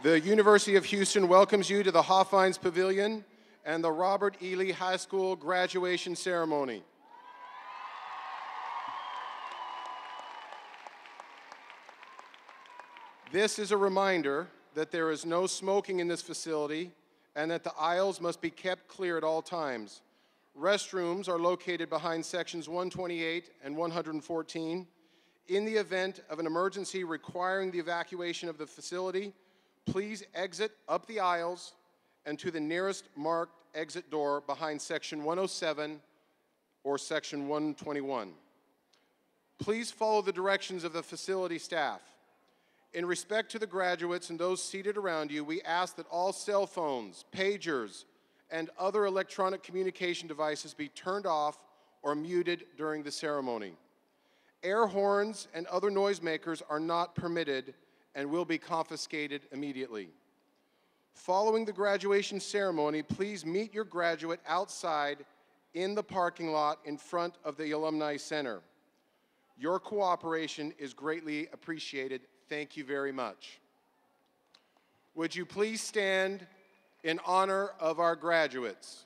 The University of Houston welcomes you to the Hoffines Pavilion and the Robert E. Lee High School graduation ceremony. This is a reminder that there is no smoking in this facility and that the aisles must be kept clear at all times. Restrooms are located behind sections 128 and 114. In the event of an emergency requiring the evacuation of the facility, please exit up the aisles and to the nearest marked exit door behind section 107 or section 121. Please follow the directions of the facility staff. In respect to the graduates and those seated around you, we ask that all cell phones, pagers, and other electronic communication devices be turned off or muted during the ceremony. Air horns and other noisemakers are not permitted and will be confiscated immediately. Following the graduation ceremony, please meet your graduate outside in the parking lot in front of the Alumni Center. Your cooperation is greatly appreciated. Thank you very much. Would you please stand in honor of our graduates?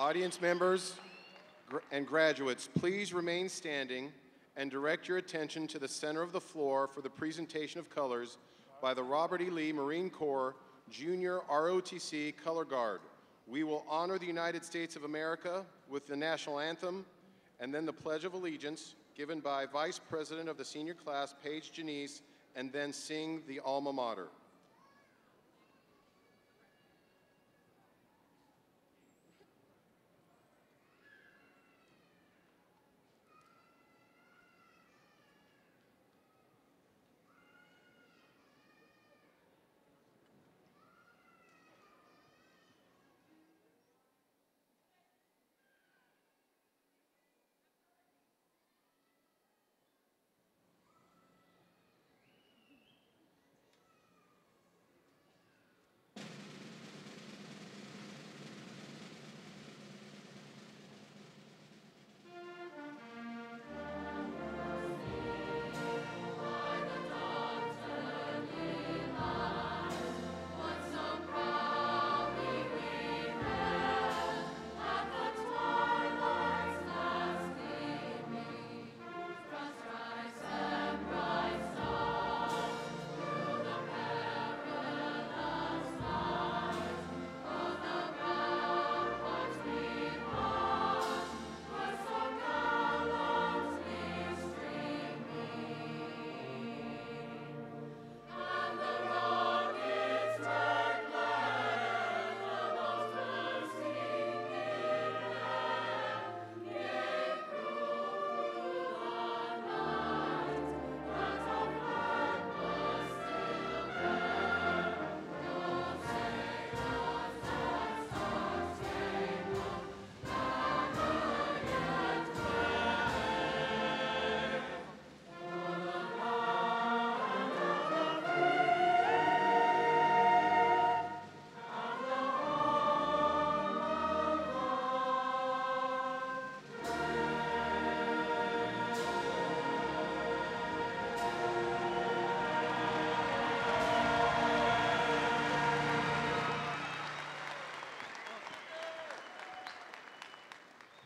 Audience members and graduates, please remain standing and direct your attention to the center of the floor for the presentation of colors by the Robert E. Lee Marine Corps Junior ROTC Color Guard. We will honor the United States of America with the national anthem and then the Pledge of Allegiance given by Vice President of the senior class, Paige Janice, and then sing the alma mater.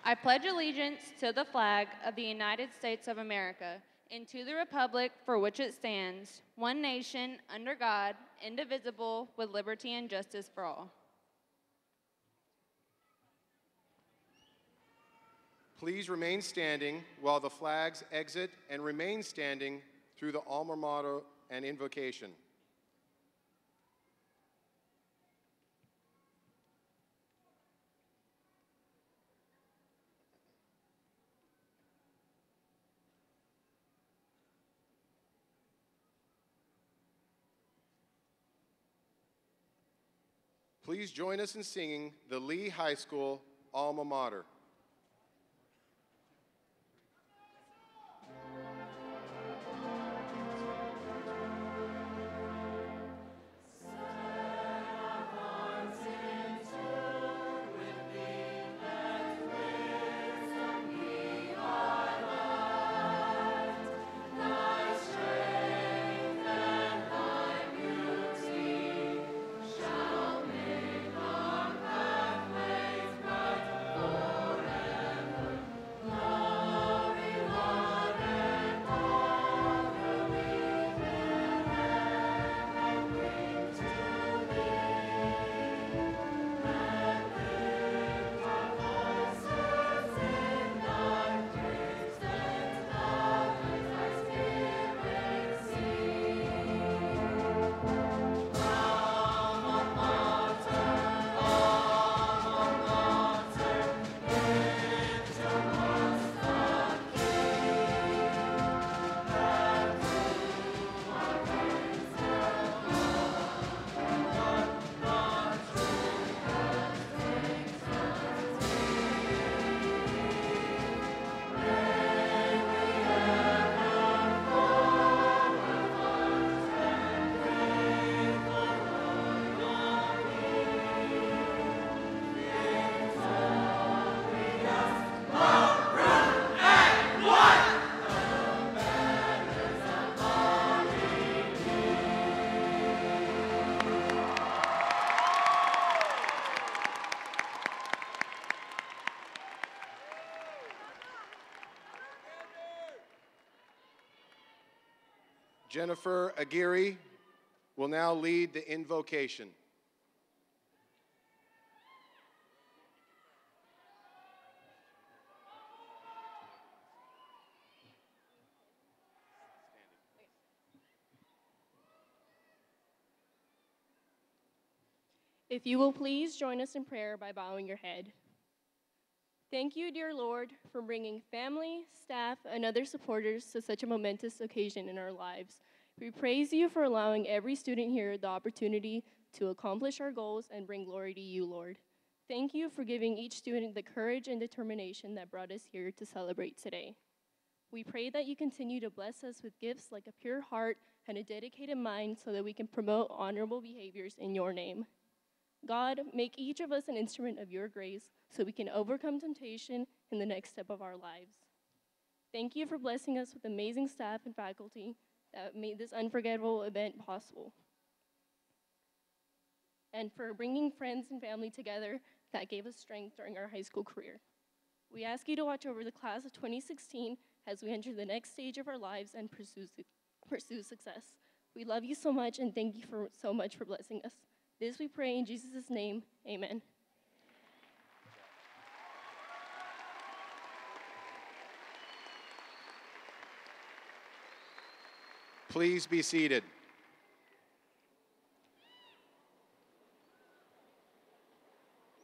I pledge allegiance to the flag of the United States of America and to the republic for which it stands, one nation, under God, indivisible, with liberty and justice for all. Please remain standing while the flags exit and remain standing through the alma mater and invocation. Please join us in singing the Lee High School alma mater. Shall make our pathways bright. Jennifer Aguirre will now lead the invocation. If you will please join us in prayer by bowing your head. Thank you, dear Lord, for bringing family, staff, and other supporters to such a momentous occasion in our lives. We praise you for allowing every student here the opportunity to accomplish our goals and bring glory to you, Lord. Thank you for giving each student the courage and determination that brought us here to celebrate today. We pray that you continue to bless us with gifts like a pure heart and a dedicated mind so that we can promote honorable behaviors in your name. God, make each of us an instrument of your grace so we can overcome temptation in the next step of our lives. Thank you for blessing us with amazing staff and faculty that made this unforgettable event possible, and for bringing friends and family together that gave us strength during our high school career. We ask you to watch over the class of 2016 as we enter the next stage of our lives and pursue success. We love you so much and thank you so much for blessing us. This we pray in Jesus' name, amen. Please be seated.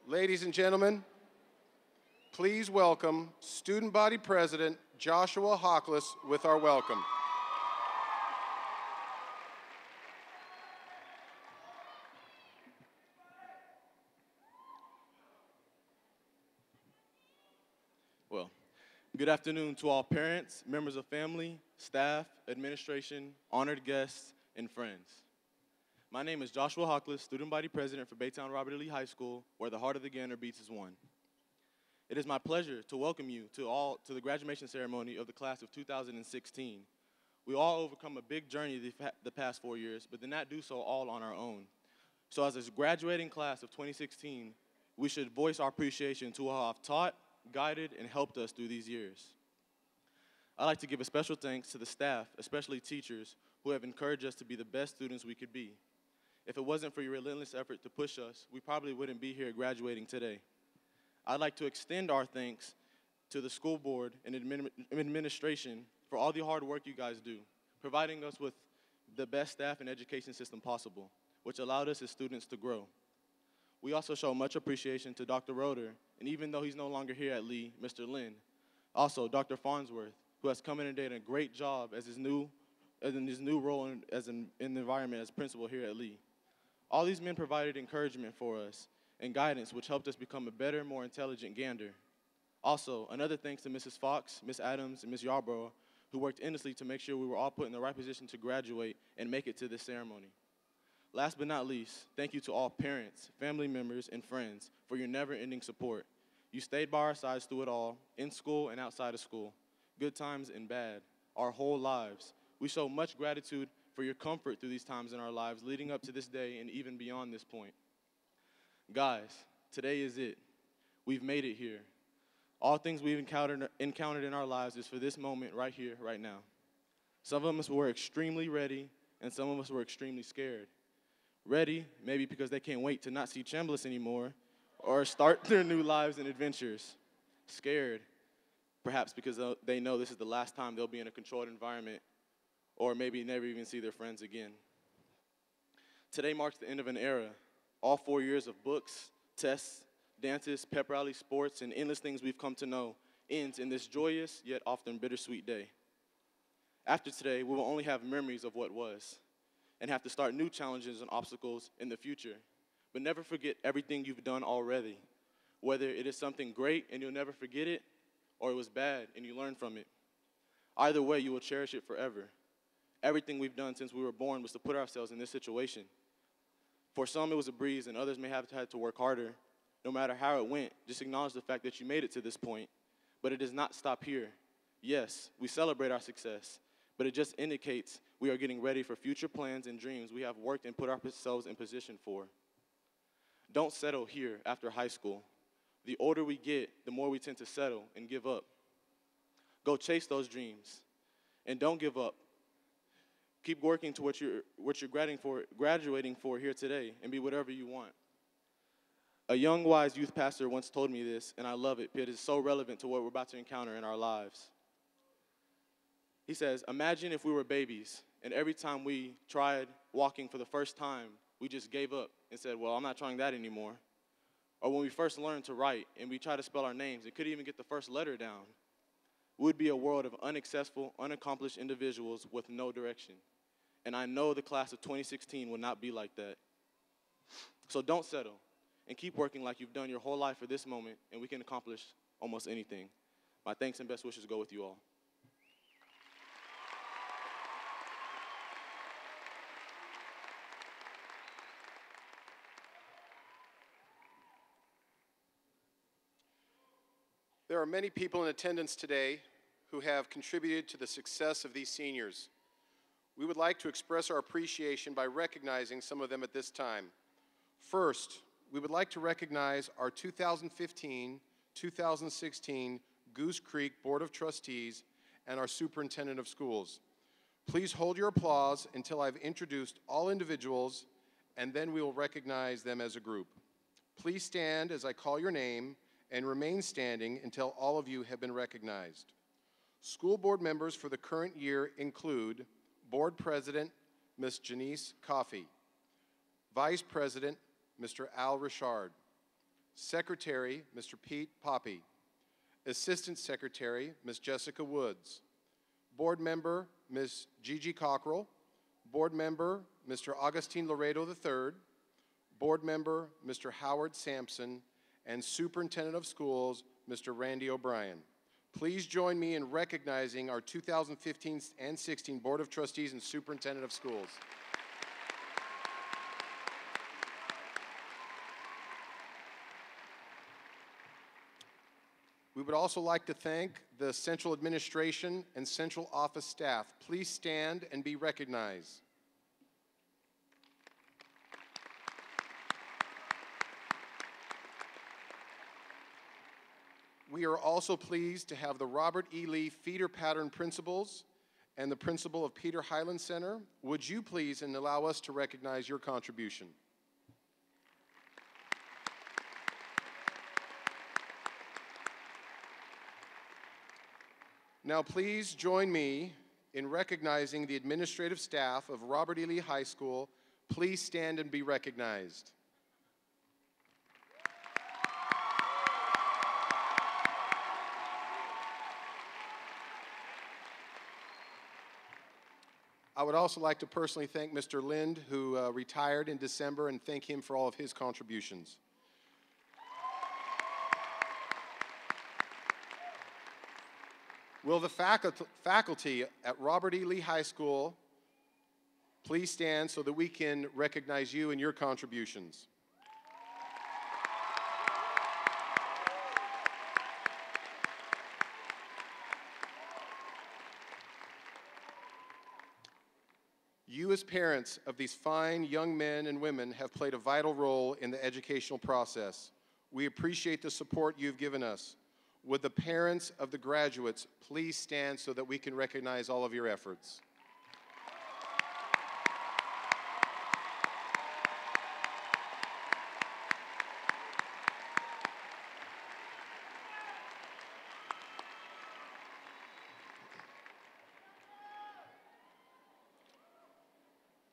Ladies and gentlemen, please welcome Student Body President Joshua Hawkless with our welcome. Well, good afternoon to all parents, members of family, staff, administration, honored guests, and friends. My name is Joshua Hawkless, Student Body President for Baytown Robert E. Lee High School, where the heart of the Gander beats as one. It is my pleasure to welcome you to the graduation ceremony of the class of 2016. We all overcome a big journey the past 4 years, but did not do so all on our own. So as a graduating class of 2016, we should voice our appreciation to all who have taught, guided, and helped us through these years. I'd like to give a special thanks to the staff, especially teachers, who have encouraged us to be the best students we could be. If it wasn't for your relentless effort to push us, we probably wouldn't be here graduating today. I'd like to extend our thanks to the school board and administration for all the hard work you guys do, providing us with the best staff and education system possible, which allowed us as students to grow. We also show much appreciation to Dr. Roeder, and even though he's no longer here at Lee, Mr. Lynn. Also, Dr. Farnsworth, who has come in and done a great job in his new role in the environment as principal here at Lee. All these men provided encouragement for us and guidance, which helped us become a better, more intelligent Gander. Also, another thanks to Mrs. Fox, Ms. Adams, and Ms. Yarborough, who worked endlessly to make sure we were all put in the right position to graduate and make it to this ceremony. Last but not least, thank you to all parents, family members, and friends for your never-ending support. You stayed by our sides through it all, in school and outside of school, good times and bad, our whole lives. We show much gratitude for your comfort through these times in our lives, leading up to this day and even beyond this point. Guys, today is it. We've made it here. All things we've encountered in our lives is for this moment right here, right now. Some of us were extremely ready, and some of us were extremely scared. Ready, maybe because they can't wait to not see Chambliss anymore or start their new lives and adventures. Scared, perhaps because they know this is the last time they'll be in a controlled environment or maybe never even see their friends again. Today marks the end of an era. All 4 years of books, tests, dances, pep rally, sports, and endless things we've come to know ends in this joyous yet often bittersweet day. After today, we will only have memories of what was and have to start new challenges and obstacles in the future. But never forget everything you've done already, whether it is something great and you'll never forget it, or it was bad and you learned from it. Either way, you will cherish it forever. Everything we've done since we were born was to put ourselves in this situation. For some, it was a breeze, and others may have had to work harder. No matter how it went, just acknowledge the fact that you made it to this point. But it does not stop here. Yes, we celebrate our success, but it just indicates we are getting ready for future plans and dreams we have worked and put ourselves in position for. Don't settle here after high school. The older we get, the more we tend to settle and give up. Go chase those dreams, and don't give up. Keep working to what you're graduating for here today, and be whatever you want. A young, wise youth pastor once told me this, and I love it because it's so relevant to what we're about to encounter in our lives. He says, imagine if we were babies, and every time we tried walking for the first time, we just gave up and said, well, I'm not trying that anymore. Or when we first learned to write, and we tried to spell our names and couldn't even get the first letter down. We would be a world of unsuccessful, unaccomplished individuals with no direction. And I know the class of 2016 will not be like that. So don't settle, and keep working like you've done your whole life for this moment, and we can accomplish almost anything. My thanks and best wishes go with you all. There are many people in attendance today who have contributed to the success of these seniors. We would like to express our appreciation by recognizing some of them at this time. First, we would like to recognize our 2015-2016 Goose Creek Board of Trustees and our Superintendent of Schools. Please hold your applause until I've introduced all individuals, and then we will recognize them as a group. Please stand as I call your name and remain standing until all of you have been recognized. School board members for the current year include Board President, Ms. Janice Coffey, Vice President, Mr. Al Richard, Secretary, Mr. Pete Poppy, Assistant Secretary, Ms. Jessica Woods, Board Member, Ms. Gigi Cockrell, Board Member, Mr. Augustine Laredo III, Board Member, Mr. Howard Sampson, and Superintendent of Schools, Mr. Randy O'Brien. Please join me in recognizing our 2015 and 16 Board of Trustees and Superintendent of Schools. We would also like to thank the Central Administration and Central Office staff. Please stand and be recognized. We are also pleased to have the Robert E. Lee feeder pattern principals and the principal of Peter Highland Center. Would you please and allow us to recognize your contribution? Now please join me in recognizing the administrative staff of Robert E. Lee High School. Please stand and be recognized. I would also like to personally thank Mr. Lind, who retired in December, and thank him for all of his contributions. Will the faculty at Robert E. Lee High School please stand so that we can recognize you and your contributions? You as parents of these fine young men and women have played a vital role in the educational process. We appreciate the support you've given us. Would the parents of the graduates please stand so that we can recognize all of your efforts?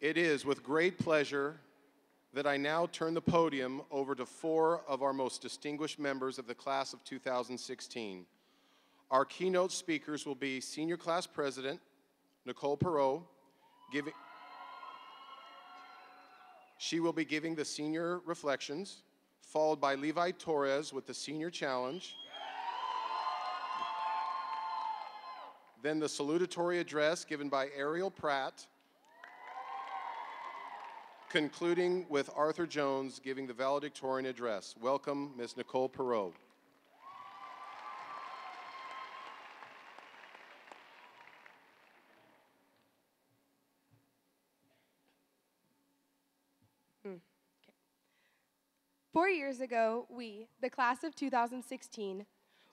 It is with great pleasure that I now turn the podium over to 4 of our most distinguished members of the class of 2016. Our keynote speakers will be Senior Class President Nicole Perot. She will be giving the Senior Reflections, followed by Levi Torres with the Senior Challenge. Then the salutatory address given by Ariel Pratt, concluding with Arthur Jones giving the valedictorian address. Welcome, Ms. Nicole Perot. Okay. 4 years ago, we, the class of 2016,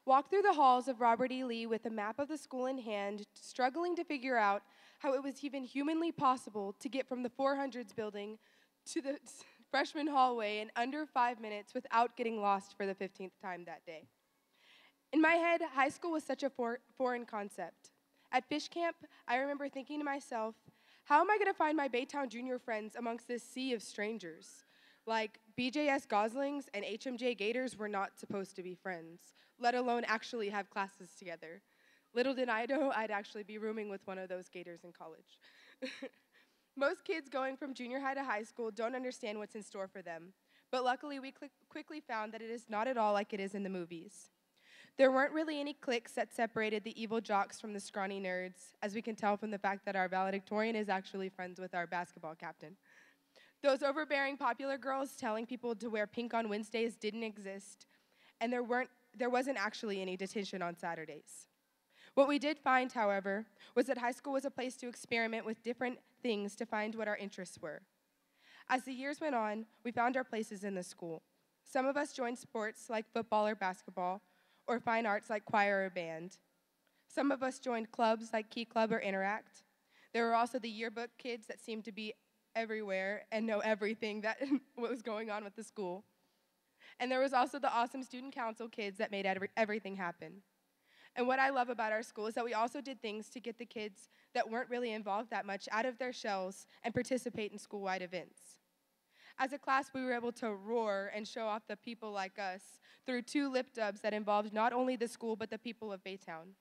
walked through the halls of Robert E. Lee with a map of the school in hand, struggling to figure out how it was even humanly possible to get from the 400s building to the freshman hallway in under 5 minutes without getting lost for the 15th time that day. In my head, high school was such a foreign concept. At fish camp, I remember thinking to myself, how am I going to find my Baytown junior friends amongst this sea of strangers? Like, BJS Goslings and HMJ Gators were not supposed to be friends, let alone actually have classes together. Little did I know I'd actually be rooming with one of those Gators in college. Most kids going from junior high to high school don't understand what's in store for them, but luckily we quickly found that it is not at all like it is in the movies. There weren't really any cliques that separated the evil jocks from the scrawny nerds, as we can tell from the fact that our valedictorian is actually friends with our basketball captain. Those overbearing popular girls telling people to wear pink on Wednesdays didn't exist, and there wasn't actually any detention on Saturdays. What we did find, however, was that high school was a place to experiment with different things to find what our interests were. As the years went on, we found our places in the school. Some of us joined sports like football or basketball, or fine arts like choir or band. Some of us joined clubs like Key Club or Interact. There were also the yearbook kids that seemed to be everywhere and know everything that what was going on with the school. And there was also the awesome student council kids that made everything happen. And what I love about our school is that we also did things to get the kids that weren't really involved that much out of their shells and participate in school-wide events. As a class, we were able to roar and show off the people like us through 2 lip dubs that involved not only the school, but the people of Baytown.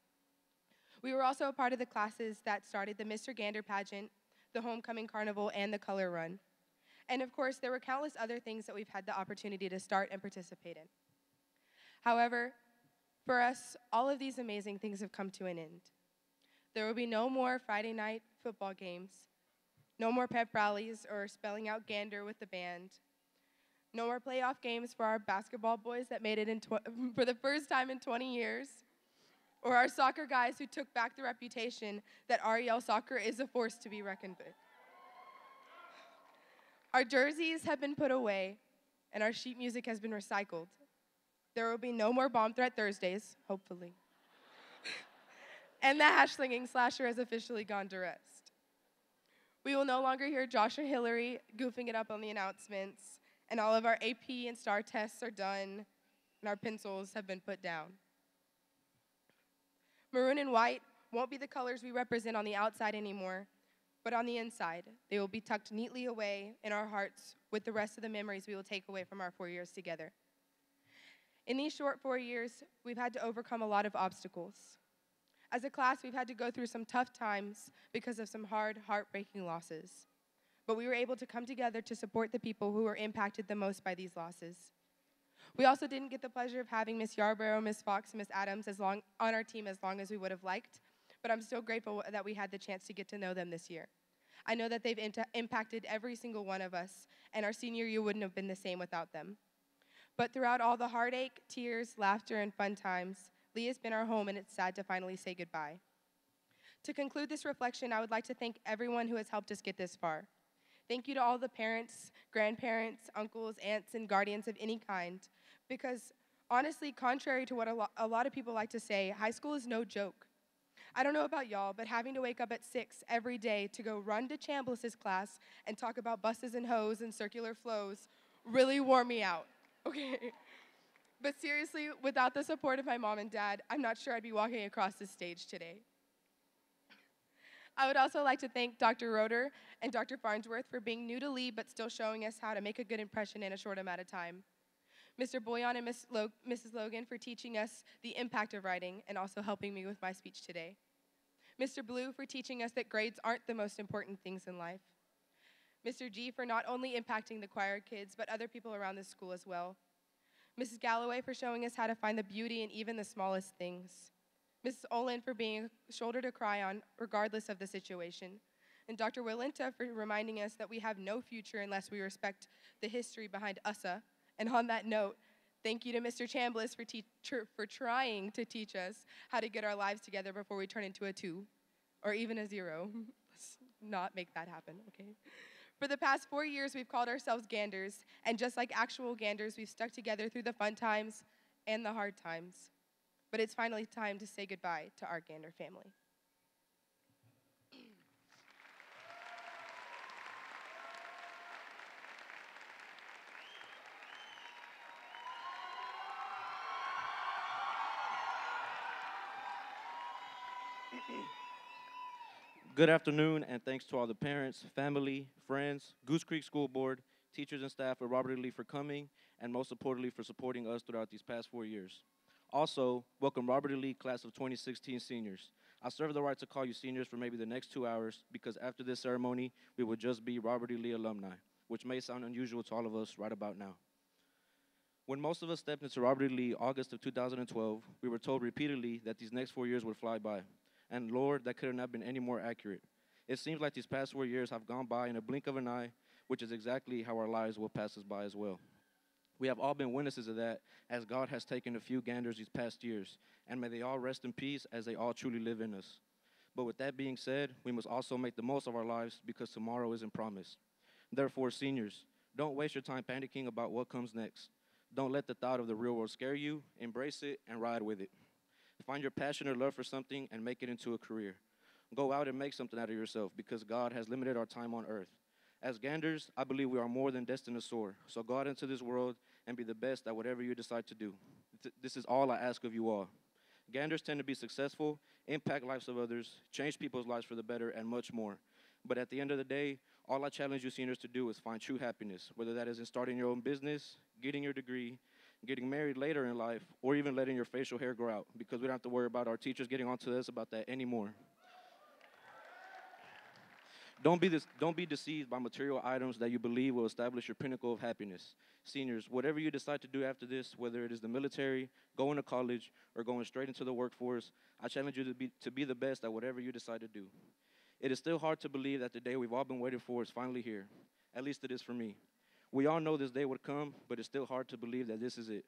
We were also a part of the classes that started the Mr. Gander pageant, the Homecoming Carnival, and the Color Run. And of course, there were countless other things that we've had the opportunity to start and participate in. However, for us, all of these amazing things have come to an end. There will be no more Friday night football games, no more pep rallies or spelling out Gander with the band, no more playoff games for our basketball boys that made it for the first time in 20 years, or our soccer guys who took back the reputation that REL soccer is a force to be reckoned with. Our jerseys have been put away, and our sheet music has been recycled. There will be no more bomb threat Thursdays, hopefully. And the hash-slinging slasher has officially gone to rest. We will no longer hear Josh or Hillary goofing it up on the announcements, and all of our AP and STAR tests are done, and our pencils have been put down. Maroon and white won't be the colors we represent on the outside anymore, but on the inside, they will be tucked neatly away in our hearts with the rest of the memories we will take away from our 4 years together. In these short 4 years, we've had to overcome a lot of obstacles. As a class, we've had to go through some tough times because of some hard, heartbreaking losses. But we were able to come together to support the people who were impacted the most by these losses. We also didn't get the pleasure of having Miss Yarborough, Miss Fox, and Miss Adams on our team as long as we would have liked, but I'm still grateful that we had the chance to get to know them this year. I know that they've impacted every single one of us, and our senior year wouldn't have been the same without them. But throughout all the heartache, tears, laughter, and fun times, Lee has been our home, and it's sad to finally say goodbye. To conclude this reflection, I would like to thank everyone who has helped us get this far. Thank you to all the parents, grandparents, uncles, aunts, and guardians of any kind, because honestly, contrary to what a lot of people like to say, high school is no joke. I don't know about y'all, but having to wake up at 6 every day to go run to Chambliss's class and talk about buses and hoes and circular flows really wore me out, okay? But seriously, without the support of my mom and dad, I'm not sure I'd be walking across this stage today. I would also like to thank Dr. Roeder and Dr. Farnsworth for being new to Lee but still showing us how to make a good impression in a short amount of time. Mr. Boyan and Mrs. Logan for teaching us the impact of writing and also helping me with my speech today. Mr. Blue for teaching us that grades aren't the most important things in life. Mr. G for not only impacting the choir kids, but other people around the school as well. Mrs. Galloway for showing us how to find the beauty in even the smallest things. Mrs. Olin for being a shoulder to cry on, regardless of the situation. And Dr. Willenta for reminding us that we have no future unless we respect the history behind USA. And on that note, thank you to Mr. Chambliss for trying to teach us how to get our lives together before we turn into a 2 or even a 0. Let's not make that happen, okay? For the past 4 years, we've called ourselves Ganders, and just like actual Ganders, we've stuck together through the fun times and the hard times. but it's finally time to say goodbye to our Gander family. Good afternoon, and thanks to all the parents, family, friends, Goose Creek School Board, teachers and staff at Robert E. Lee for coming, and most importantly for supporting us throughout these past 4 years. Also, welcome Robert E. Lee class of 2016 seniors. I reserve the right to call you seniors for maybe the next 2 hours because after this ceremony, we will just be Robert E. Lee alumni, which may sound unusual to all of us right about now. When most of us stepped into Robert E. Lee August of 2012, we were told repeatedly that these next 4 years would fly by. And Lord, that could have not been any more accurate. It seems like these past 4 years have gone by in a blink of an eye, which is exactly how our lives will pass us by as well. We have all been witnesses of that, as God has taken a few ganders these past years, and may they all rest in peace as they all truly live in us. But with that being said, we must also make the most of our lives because tomorrow isn't promised. Therefore, seniors, don't waste your time panicking about what comes next. Don't let the thought of the real world scare you. Embrace it and ride with it. Find your passion or love for something and make it into a career. Go out and make something out of yourself because God has limited our time on earth. As Ganders, I believe we are more than destined to soar. So go out into this world and be the best at whatever you decide to do. This is all I ask of you all. Ganders tend to be successful, impact lives of others, change people's lives for the better, and much more. But at the end of the day, all I challenge you seniors to do is find true happiness, whether that is in starting your own business, getting your degree, getting married later in life, or even letting your facial hair grow out, because we don't have to worry about our teachers getting onto us about that anymore. Don't be deceived by material items that you believe will establish your pinnacle of happiness. Seniors, whatever you decide to do after this, whether it is the military, going to college, or going straight into the workforce, I challenge you to be the best at whatever you decide to do. It is still hard to believe that the day we've all been waiting for is finally here. At least it is for me. We all know this day would come, but it's still hard to believe that this is it.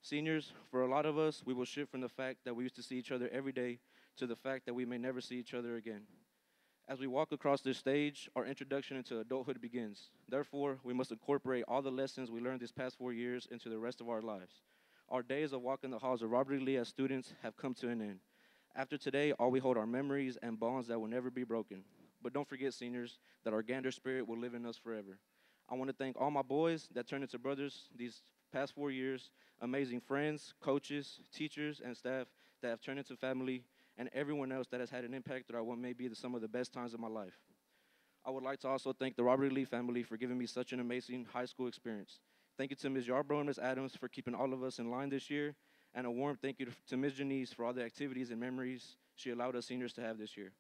Seniors, for a lot of us, we will shift from the fact that we used to see each other every day to the fact that we may never see each other again. As we walk across this stage, our introduction into adulthood begins. Therefore, we must incorporate all the lessons we learned these past 4 years into the rest of our lives. Our days of walking the halls of Robert E. Lee as students have come to an end. After today, all we hold are memories and bonds that will never be broken. But don't forget, seniors, that our Gander spirit will live in us forever. I want to thank all my boys that turned into brothers these past 4 years, amazing friends, coaches, teachers, and staff that have turned into family, and everyone else that has had an impact throughout what may be some of the best times of my life. I would like to also thank the Robert E. Lee family for giving me such an amazing high school experience. Thank you to Ms. Yarbrough and Ms. Adams for keeping all of us in line this year, and a warm thank you to Ms. Janice for all the activities and memories she allowed us seniors to have this year.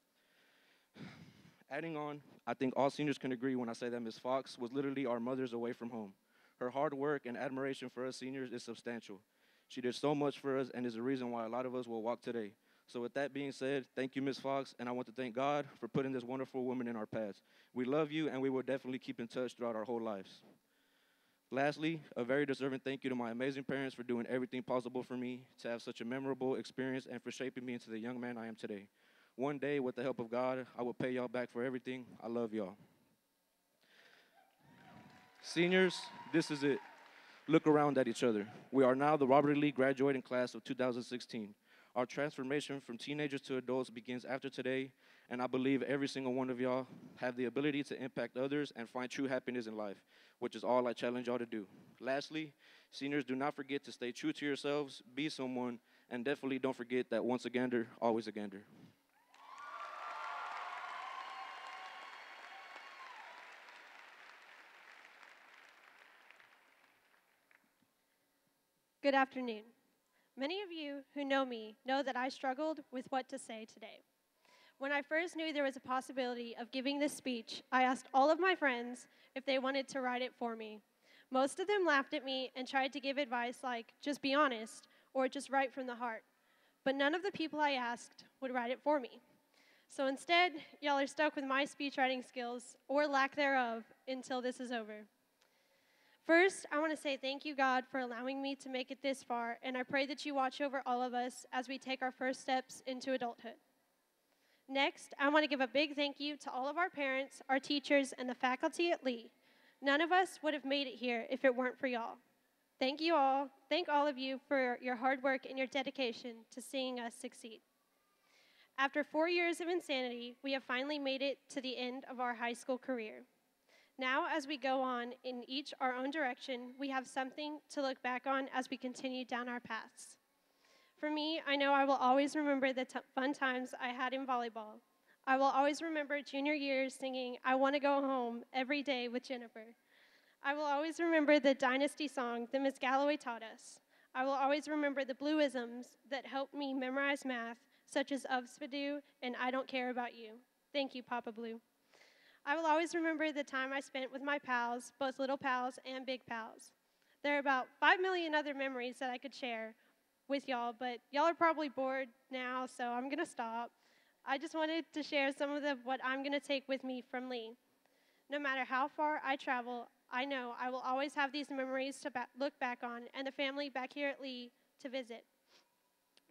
Adding on, I think all seniors can agree when I say that Ms. Fox was literally our mothers away from home. Her hard work and admiration for us seniors is substantial. She did so much for us and is the reason why a lot of us will walk today. So with that being said, thank you, Ms. Fox, and I want to thank God for putting this wonderful woman in our paths. We love you, and we will definitely keep in touch throughout our whole lives. Lastly, a very deserving thank you to my amazing parents for doing everything possible for me to have such a memorable experience and for shaping me into the young man I am today. One day, with the help of God, I will pay y'all back for everything. I love y'all. Seniors, this is it. Look around at each other. We are now the Robert E. Lee graduating class of 2016. Our transformation from teenagers to adults begins after today, and I believe every single one of y'all have the ability to impact others and find true happiness in life, which is all I challenge y'all to do. Lastly, seniors, do not forget to stay true to yourselves, be someone, and definitely don't forget that once a Gander, always a Gander. Good afternoon. Many of you who know me know that I struggled with what to say today. When I first knew there was a possibility of giving this speech, I asked all of my friends if they wanted to write it for me. Most of them laughed at me and tried to give advice like, just be honest, or just write from the heart. But none of the people I asked would write it for me. So instead, y'all are stuck with my speech writing skills, or lack thereof, until this is over. First, I want to say thank you, God, for allowing me to make it this far, and I pray that you watch over all of us as we take our first steps into adulthood. Next, I want to give a big thank you to all of our parents, our teachers, and the faculty at Lee. None of us would have made it here if it weren't for y'all. Thank all of you for your hard work and your dedication to seeing us succeed. After 4 years of insanity, we have finally made it to the end of our high school career. Now, as we go on in each our own direction, we have something to look back on as we continue down our paths. For me, I know I will always remember the fun times I had in volleyball. I will always remember junior year singing "I Want to Go Home" every day with Jennifer. I will always remember the Dynasty song that Ms. Galloway taught us. I will always remember the Blueisms that helped me memorize math, such as "Uvspadu" and "I Don't Care About You." Thank you, Papa Blue. I will always remember the time I spent with my pals, both little pals and big pals. There are about 5 million other memories that I could share with y'all, but y'all are probably bored now, so I'm going to stop. I just wanted to share some of what I'm going to take with me from Lee. No matter how far I travel, I know I will always have these memories to look back on and the family back here at Lee to visit.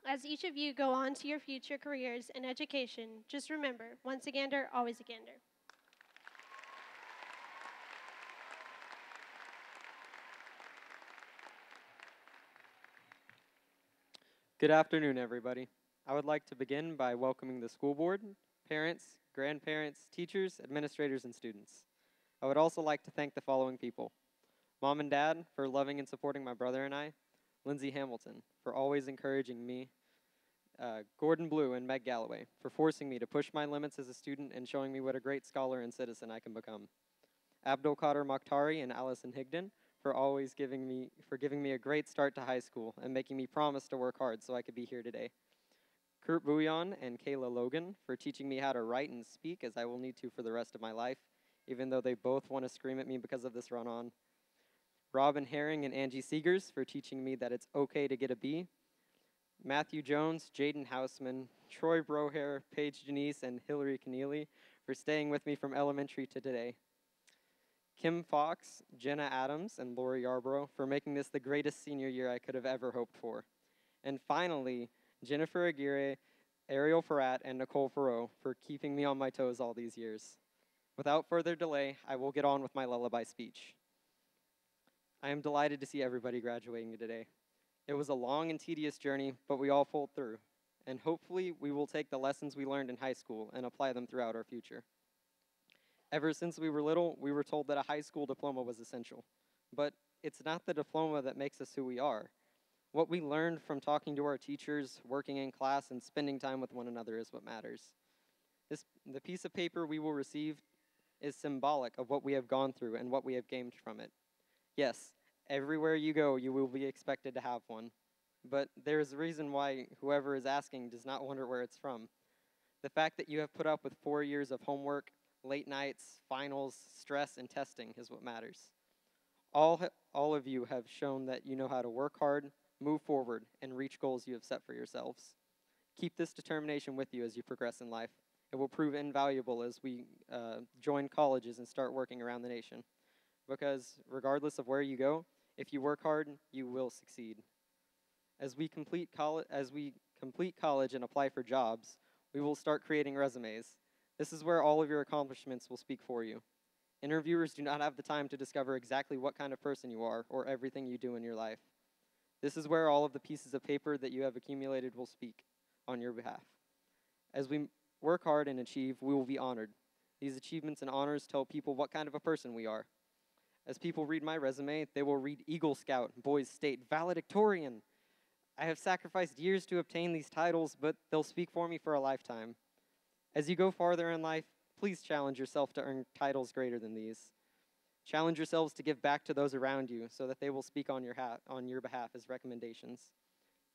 As each of you go on to your future careers and education, just remember, once a gander, always a gander. Good afternoon, everybody. I would like to begin by welcoming the school board, parents, grandparents, teachers, administrators, and students. I would also like to thank the following people: Mom and Dad for loving and supporting my brother and I, Lindsay Hamilton for always encouraging me, Gordon Blue and Meg Galloway for forcing me to push my limits as a student and showing me what a great scholar and citizen I can become, Abdul Qadir Makhtari and Allison Higdon for giving me a great start to high school and making me promise to work hard so I could be here today. Kurt Bouillon and Kayla Logan for teaching me how to write and speak, as I will need to for the rest of my life, even though they both want to scream at me because of this run-on. Robin Herring and Angie Seegers for teaching me that it's okay to get a B. Matthew Jones, Jaden Hausman, Troy Brohair, Paige Janice, and Hillary Keneally for staying with me from elementary to today. Kim Fox, Jenna Adams, and Lori Yarbrough for making this the greatest senior year I could have ever hoped for. And finally, Jennifer Aguirre, Ariel Farrat, and Nicole Farrow for keeping me on my toes all these years. Without further delay, I will get on with my lullaby speech. I am delighted to see everybody graduating today. It was a long and tedious journey, but we all pulled through. And hopefully, we will take the lessons we learned in high school and apply them throughout our future. Ever since we were little, we were told that a high school diploma was essential. But it's not the diploma that makes us who we are. What we learned from talking to our teachers, working in class, and spending time with one another is what matters. The piece of paper we will receive is symbolic of what we have gone through and what we have gained from it. Yes, everywhere you go, you will be expected to have one. But there is a reason why whoever is asking does not wonder where it's from. The fact that you have put up with 4 years of homework, late nights, finals, stress, and testing is what matters. All of you have shown that you know how to work hard, move forward, and reach goals you have set for yourselves. Keep this determination with you as you progress in life. It will prove invaluable as we join colleges and start working around the nation. Because regardless of where you go, if you work hard, you will succeed. As we complete college and apply for jobs, we will start creating resumes. This is where all of your accomplishments will speak for you. Interviewers do not have the time to discover exactly what kind of person you are or everything you do in your life. This is where all of the pieces of paper that you have accumulated will speak on your behalf. As we work hard and achieve, we will be honored. These achievements and honors tell people what kind of a person we are. As people read my resume, they will read Eagle Scout, Boys State, valedictorian. I have sacrificed years to obtain these titles, but they'll speak for me for a lifetime. As you go farther in life, please challenge yourself to earn titles greater than these. Challenge yourselves to give back to those around you so that they will speak on your behalf as recommendations.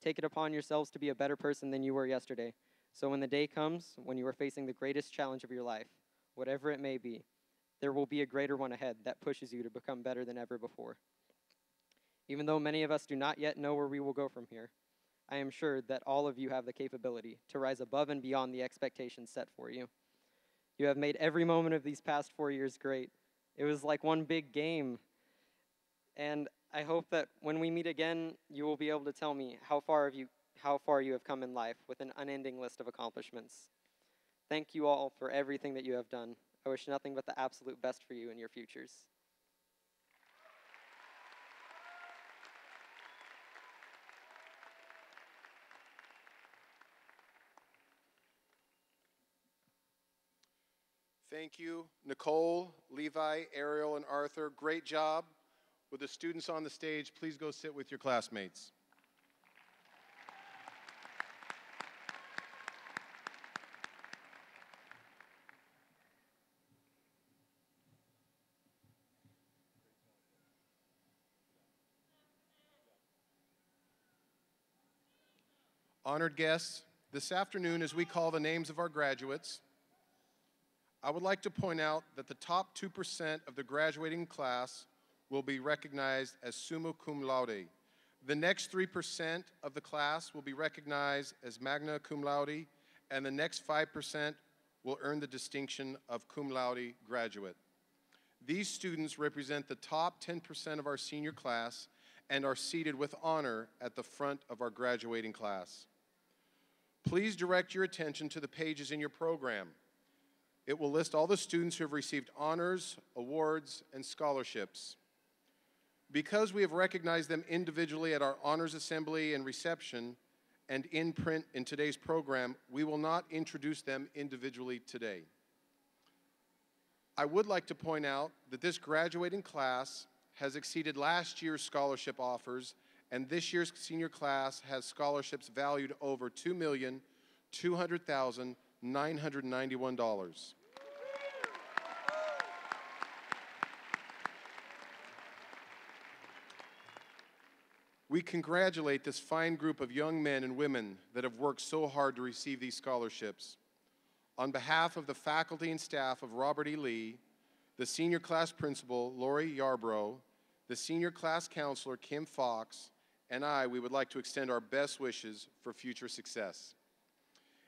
Take it upon yourselves to be a better person than you were yesterday, so when the day comes when you are facing the greatest challenge of your life, whatever it may be, there will be a greater one ahead that pushes you to become better than ever before. Even though many of us do not yet know where we will go from here, I am sure that all of you have the capability to rise above and beyond the expectations set for you. You have made every moment of these past 4 years great. It was like one big game. And I hope that when we meet again, you will be able to tell me how far you have come in life with an unending list of accomplishments. Thank you all for everything that you have done. I wish nothing but the absolute best for you in your futures. Thank you, Nicole, Levi, Ariel, and Arthur. Great job. With the students on the stage, please go sit with your classmates. Honored guests, this afternoon, as we call the names of our graduates, I would like to point out that the top 2% of the graduating class will be recognized as summa cum laude. The next 3% of the class will be recognized as magna cum laude, and the next 5% will earn the distinction of cum laude graduate. These students represent the top 10% of our senior class and are seated with honor at the front of our graduating class. Please direct your attention to the pages in your program. It will list all the students who have received honors, awards, and scholarships. Because we have recognized them individually at our honors assembly and reception and in print in today's program, we will not introduce them individually today. I would like to point out that this graduating class has exceeded last year's scholarship offers, and this year's senior class has scholarships valued over $2,200,991. We congratulate this fine group of young men and women that have worked so hard to receive these scholarships. On behalf of the faculty and staff of Robert E. Lee, the senior class principal, Lori Yarbrough, the senior class counselor, Kim Fox, and we would like to extend our best wishes for future success.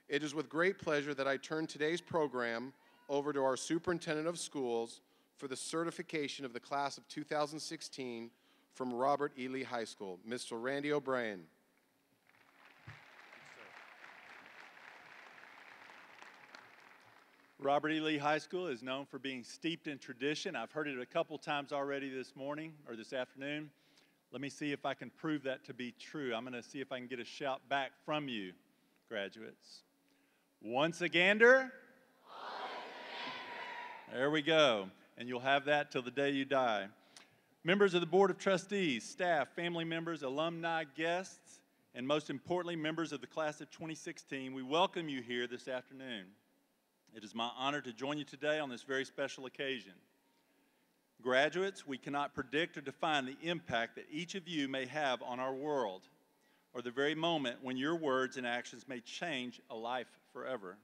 It is with great pleasure that I turn today's program over to our superintendent of schools for the certification of the class of 2016 from Robert E. Lee High School, Mr. Randy O'Brien. Robert E. Lee High School is known for being steeped in tradition. I've heard it a couple times already this morning or this afternoon. Let me see if I can prove that to be true. I'm going to see if I can get a shout back from you, graduates. Once agander? There we go. And you'll have that till the day you die. Members of the Board of Trustees, staff, family members, alumni, guests, and most importantly, members of the class of 2016, we welcome you here this afternoon. It is my honor to join you today on this very special occasion. Graduates, we cannot predict or define the impact that each of you may have on our world, or the very moment when your words and actions may change a life forever.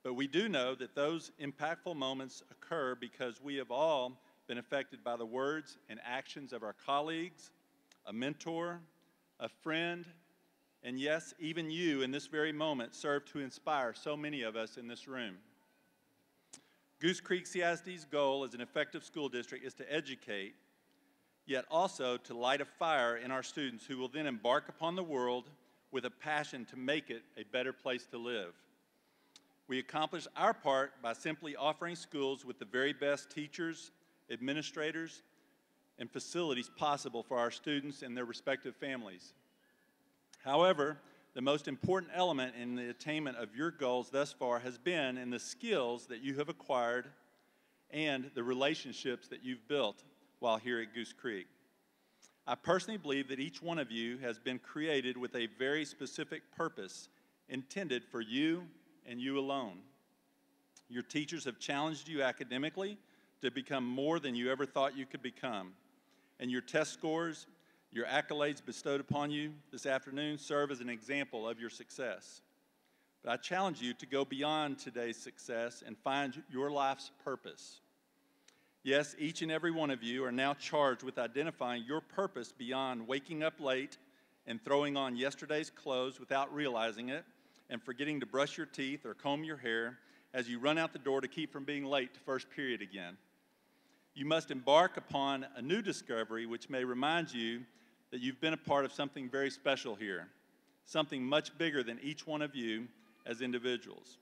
But we do know that those impactful moments occur because we have all been affected by the words and actions of our colleagues, a mentor, a friend, and yes, even you in this very moment serve to inspire so many of us in this room. Goose Creek CISD's goal as an effective school district is to educate, yet also to light a fire in our students who will then embark upon the world with a passion to make it a better place to live. We accomplish our part by simply offering schools with the very best teachers, administrators, and facilities possible for our students and their respective families. However, the most important element in the attainment of your goals thus far has been in the skills that you have acquired and the relationships that you've built while here at Goose Creek. I personally believe that each one of you has been created with a very specific purpose intended for you and you alone. Your teachers have challenged you academically to become more than you ever thought you could become. And your test scores, your accolades bestowed upon you this afternoon serve as an example of your success. But I challenge you to go beyond today's success and find your life's purpose. Yes, each and every one of you are now charged with identifying your purpose beyond waking up late and throwing on yesterday's clothes without realizing it and forgetting to brush your teeth or comb your hair as you run out the door to keep from being late to first period again. You must embark upon a new discovery which may remind you that you've been a part of something very special here, something much bigger than each one of you as individuals.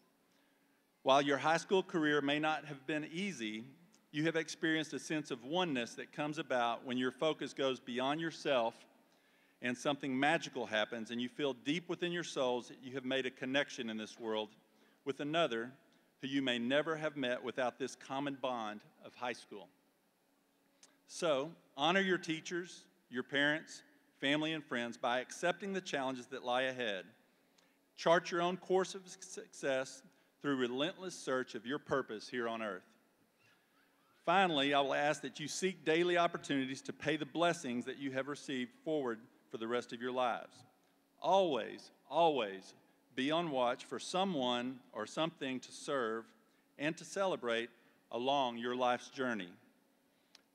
While your high school career may not have been easy, you have experienced a sense of oneness that comes about when your focus goes beyond yourself and something magical happens and you feel deep within your souls that you have made a connection in this world with another who you may never have met without this common bond of high school. So, honor your teachers, your parents, family, and friends by accepting the challenges that lie ahead. Chart your own course of success through relentless search of your purpose here on earth. Finally, I will ask that you seek daily opportunities to pay the blessings that you have received forward for the rest of your lives. Always, always be on watch for someone or something to serve and to celebrate along your life's journey.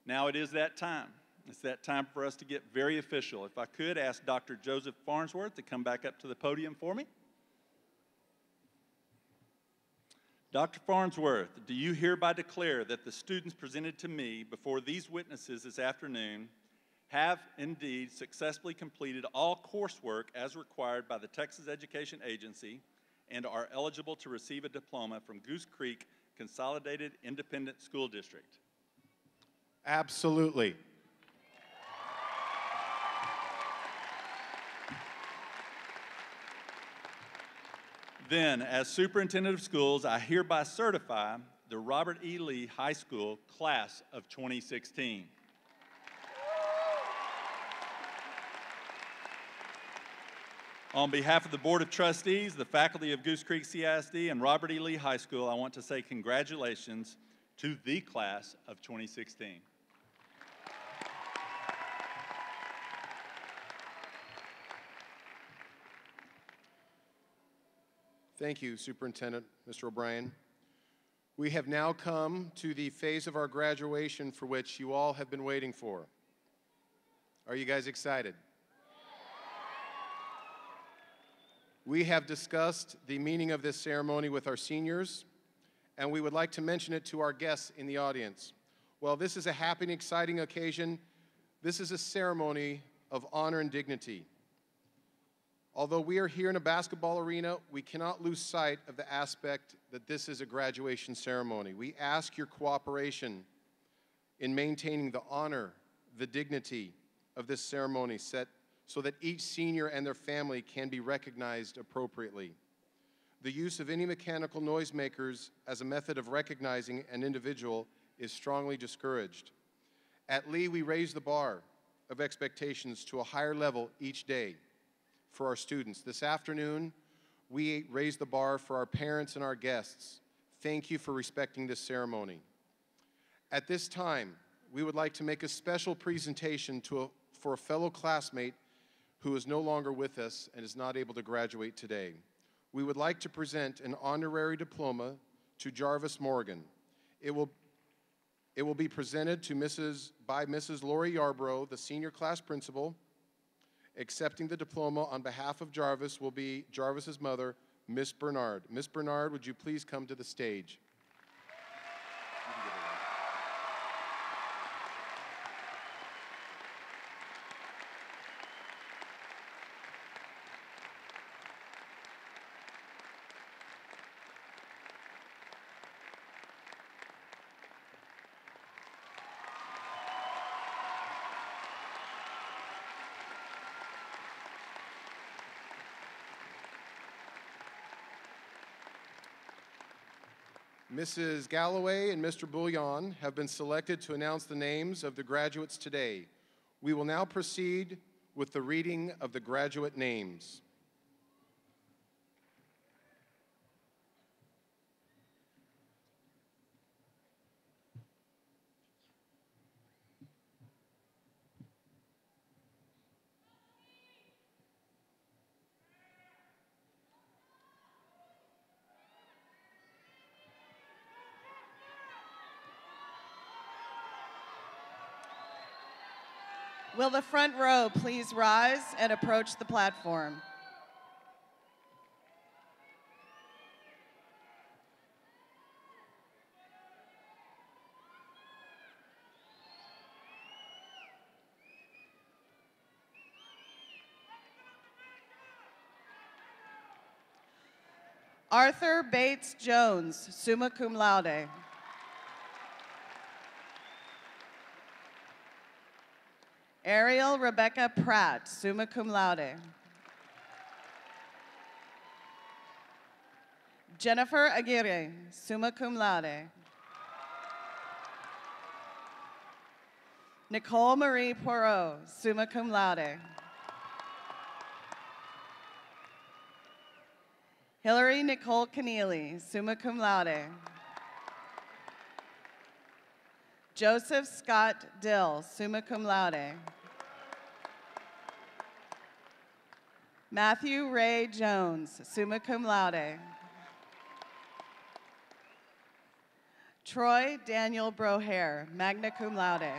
Now it is that time. It's that time for us to get very official. If I could ask Dr. Joseph Farnsworth to come back up to the podium for me. Dr. Farnsworth, do you hereby declare that the students presented to me before these witnesses this afternoon have indeed successfully completed all coursework as required by the Texas Education Agency and are eligible to receive a diploma from Goose Creek Consolidated Independent School District? Absolutely. Then, as superintendent of schools, I hereby certify the Robert E. Lee High School class of 2016. On behalf of the Board of Trustees, the faculty of Goose Creek CISD, and Robert E. Lee High School, I want to say congratulations to the class of 2016. Thank you, Superintendent Mr. O'Brien. We have now come to the phase of our graduation for which you all have been waiting for. Are you guys excited? We have discussed the meaning of this ceremony with our seniors, and we would like to mention it to our guests in the audience. While this is a happy and exciting occasion, this is a ceremony of honor and dignity. Although we are here in a basketball arena, we cannot lose sight of the aspect that this is a graduation ceremony. We ask your cooperation in maintaining the honor, the dignity of this ceremony set so that each senior and their family can be recognized appropriately. The use of any mechanical noisemakers as a method of recognizing an individual is strongly discouraged. At Lee, we raise the bar of expectations to a higher level each day for our students. This afternoon, we raise the bar for our parents and our guests. Thank you for respecting this ceremony. At this time, we would like to make a special presentation for a fellow classmate who is no longer with us and is not able to graduate today. We would like to present an honorary diploma to Jarvis Morgan. It will be presented to by Mrs. Lori Yarbrough, the senior class principal. Accepting the diploma on behalf of Jarvis will be Jarvis's mother, Miss Bernard. Miss Bernard, would you please come to the stage? Mrs. Galloway and Mr. Bouillon have been selected to announce the names of the graduates today. We will now proceed with the reading of the graduate names. Will the front row please rise and approach the platform? Arthur Bates Jones, summa cum laude. Ariel Rebecca Pratt, summa cum laude. Jennifer Aguirre, summa cum laude. Nicole Marie Poirot, summa cum laude. Hillary Nicole Keneally, summa cum laude. Joseph Scott Dill, summa cum laude. Matthew Ray Jones, summa cum laude. Troy Daniel Brohair, magna cum laude.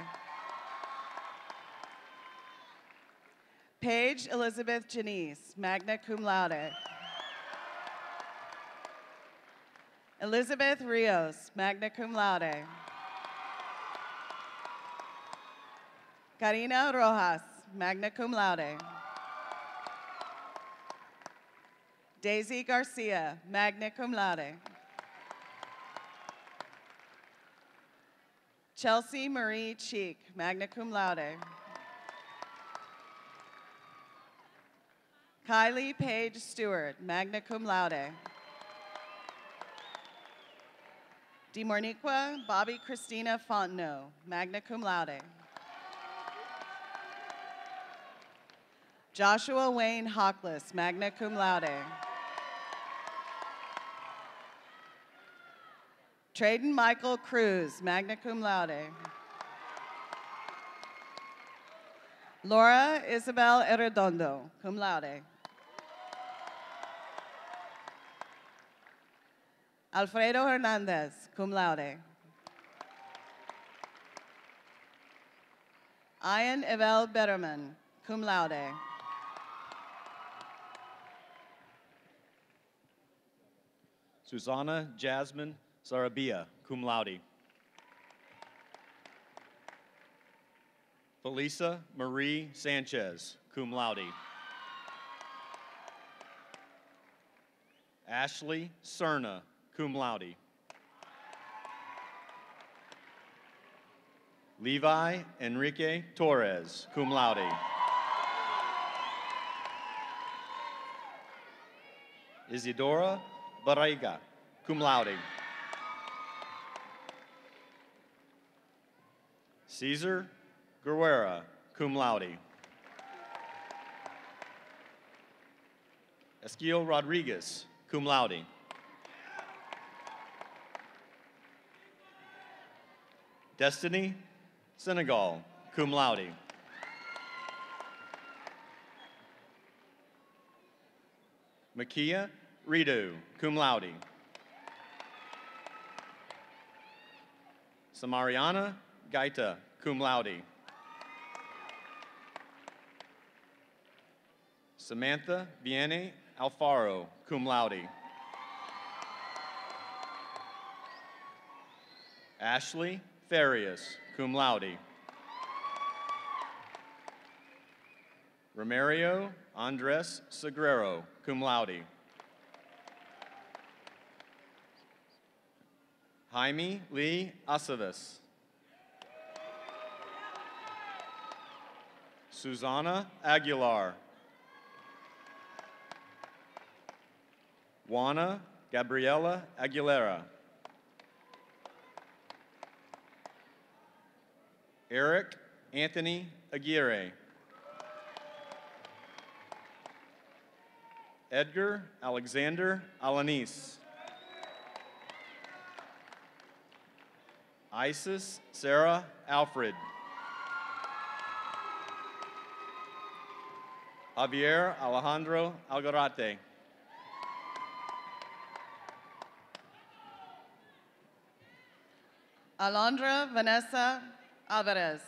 Paige Elizabeth Janice, magna cum laude. Elizabeth Rios, magna cum laude. Karina Rojas, magna cum laude. Daisy Garcia, magna cum laude. Chelsea Marie Cheek, magna cum laude. Kylie Paige Stewart, magna cum laude. DeMorniqua Bobby Christina Fontenot, magna cum laude. Joshua Wayne Hawkless, magna cum laude. Traden Michael Cruz, magna cum laude. Laura Isabel Arredondo, cum laude. Alfredo Hernandez, cum laude. Ian Evel Betterman, cum laude. Susanna Jasmine Sarabia, cum laude. Felisa Marie Sanchez, cum laude. Ashley Cerna, cum laude. Levi Enrique Torres, cum laude. Isidora Barriga, cum laude. Cesar Guerrera, cum laude. Esquiel Rodriguez, cum laude. Destiny Senegal, cum laude. Makia Rido, cum laude. Samariana Gaita, cum laude. Samantha Viene Alfaro, cum laude. Ashley Farias, cum laude. Romario Andres Segrero, cum laude. Jaime Lee Aceves. Susana Aguilar. Juana Gabriela Aguilera. Eric Anthony Aguirre. Edgar Alexander Alanis. Isis Sarah Alfred. Javier Alejandro Algarate. Alondra Vanessa Alvarez.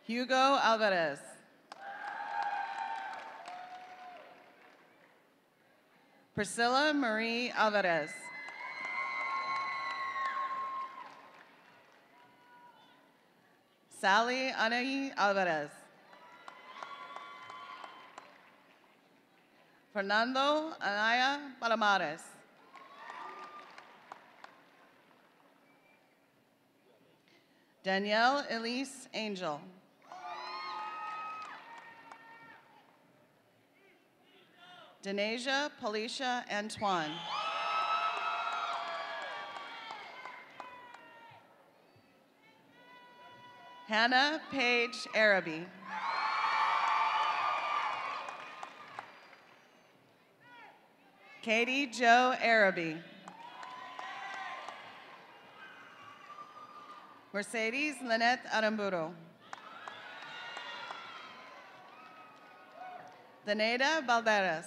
Hugo Alvarez. Priscilla Marie Alvarez. Sally Anaí Alvarez. Fernando Anaya Palomares. Danielle Elise Angel. Denasia Policia Antoine. Hannah Paige Araby. Katie Jo Araby. Mercedes Lynette Aramburo. Daneda Balderas.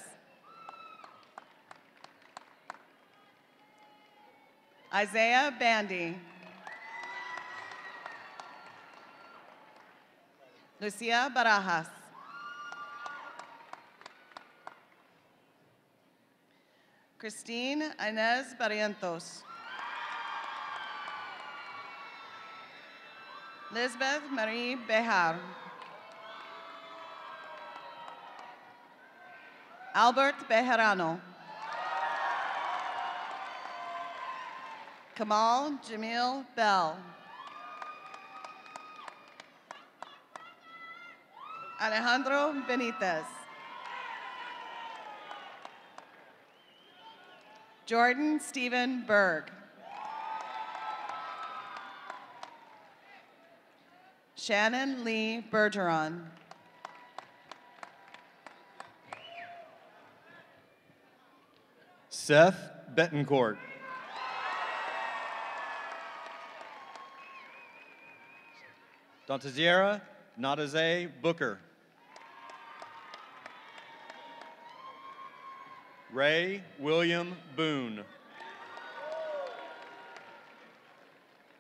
Isaiah Bandy. Lucia Barajas. Christine Inez Barrientos. Lisbeth Marie Bejar. Albert Bejarano. Kamal Jamil Bell. Alejandro Benitez. Jordan Stephen Berg. Shannon Lee Bergeron. Seth Betancourt. Dontaziera Nadaze Booker. Ray William Boone.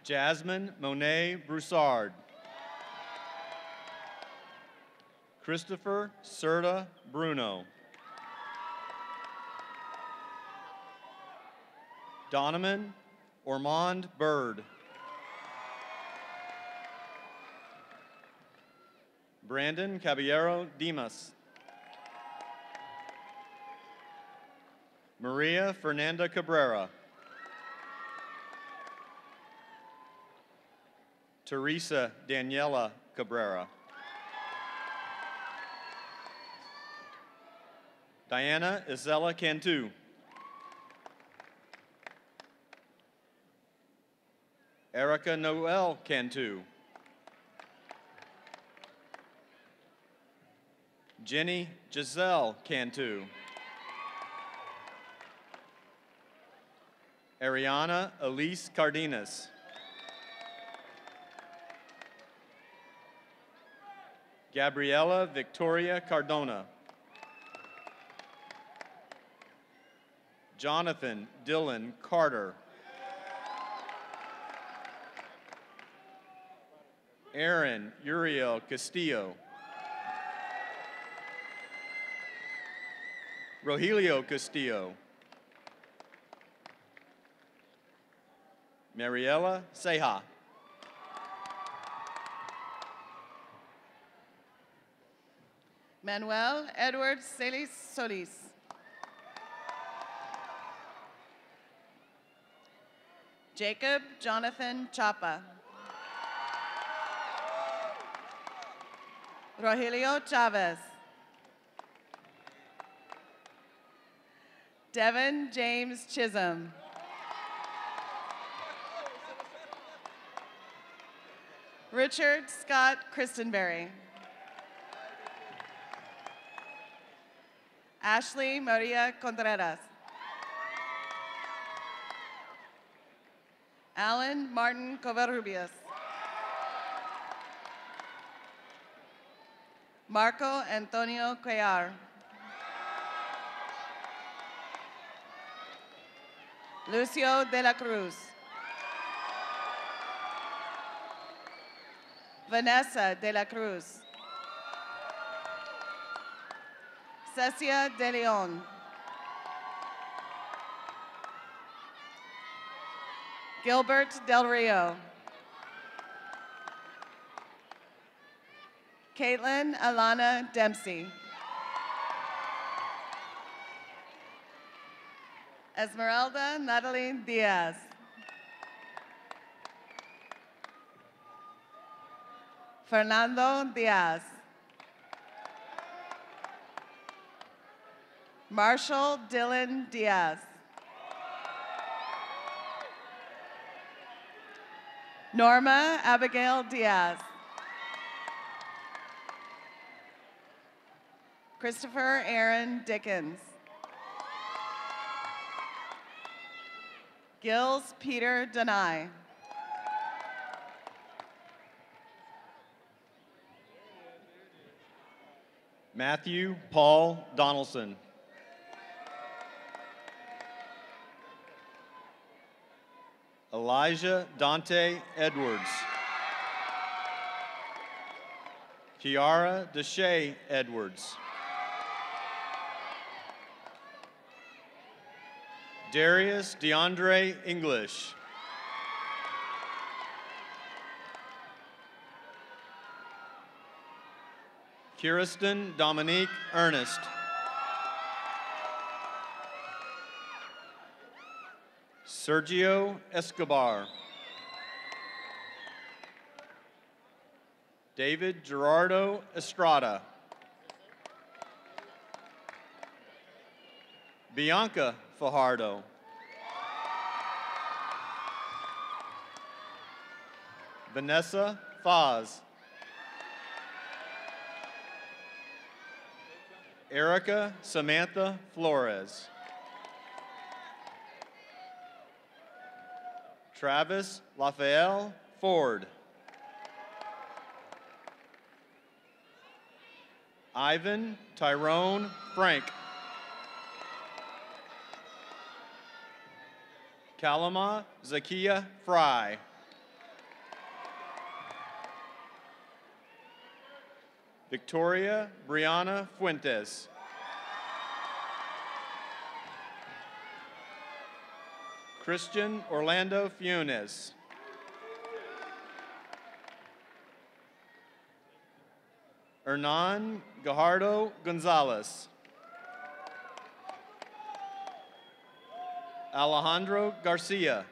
Jasmine Monet Broussard. Christopher Serta Bruno. Donovan Ormond Bird. Brandon Caballero Dimas. Maria Fernanda Cabrera. Teresa Daniela Cabrera. Diana Isela Cantu. Erica Noel Cantu. Jenny Giselle Cantu. Ariana Elise Cardenas. Gabriela Victoria Cardona. Jonathan Dylan Carter. Aaron Uriel Castillo. Rogelio Castillo. Mariela Seja. Manuel Edward Celis Solis. Jacob Jonathan Chapa. Rogelio Chavez. Devin James Chisholm. Richard Scott Christenberry. Ashley Maria Contreras. Alan Martin Covarrubias. Marco Antonio Cuellar. Lucio de la Cruz. Vanessa de la Cruz. Cecia de Leon. Gilbert Del Rio. Caitlin Alana Dempsey. Esmeralda Natalie Diaz. Fernando Diaz. Marshall Dylan Diaz. Norma Abigail Diaz. Christopher Aaron Dickens. Gills Peter Denai. Matthew Paul Donaldson. Elijah Dante Edwards. Kiara Deshay Edwards. Darius DeAndre English. Kirsten Dominique Ernest. Sergio Escobar. David Gerardo Estrada. Bianca Fajardo. Vanessa Faz. Erica Samantha Flores. Travis Raphael Ford. Ivan Tyrone Frank. Kalama Zakia Fry. Victoria Brianna Fuentes. Christian Orlando Funes. Hernan Gajardo Gonzalez. Alejandro Garcia.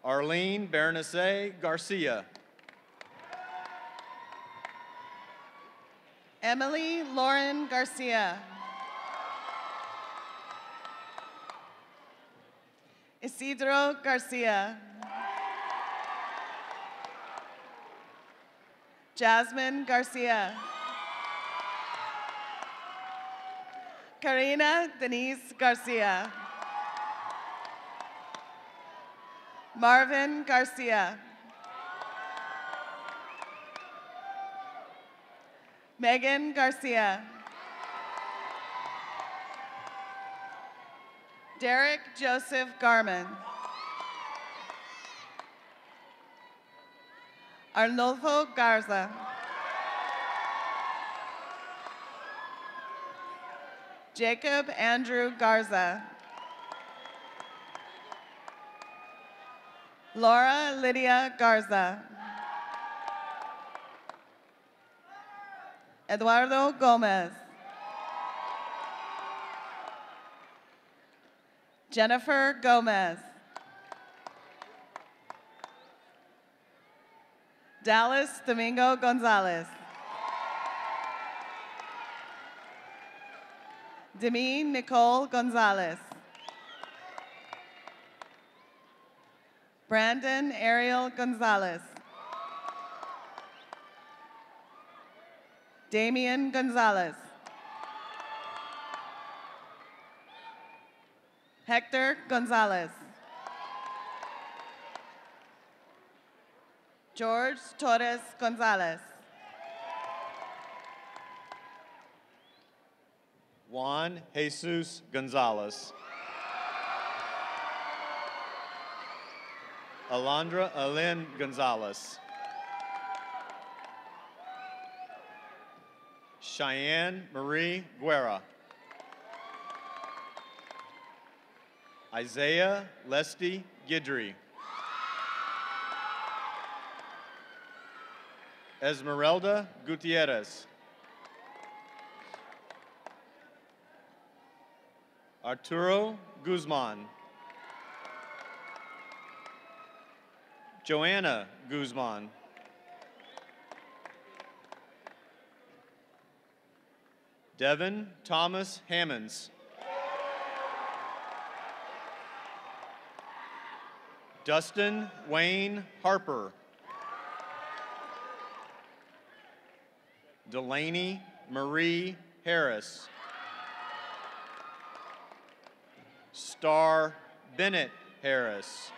Arlene Bernace Garcia. Emily Lauren Garcia. Isidro Garcia. Jasmine Garcia. Karina Denise Garcia. Marvin Garcia. Megan Garcia. Derek Joseph Garman. Arnolfo Garza. Jacob Andrew Garza. Laura Lydia Garza. Eduardo Gomez. Jennifer Gomez. Dallas Domingo Gonzalez. Demi Nicole Gonzalez. Brandon Ariel Gonzalez. Damian Gonzalez. Hector Gonzalez. George Torres Gonzalez. Juan Jesus Gonzalez. Alondra Alin Gonzalez. Cheyenne Marie Guerra. Isaiah Lesty Gidry. Esmeralda Gutierrez. Arturo Guzman. Joanna Guzman. Devin Thomas Hammonds. Dustin Wayne Harper. Delaney Marie Harris. Star Bennett Harris.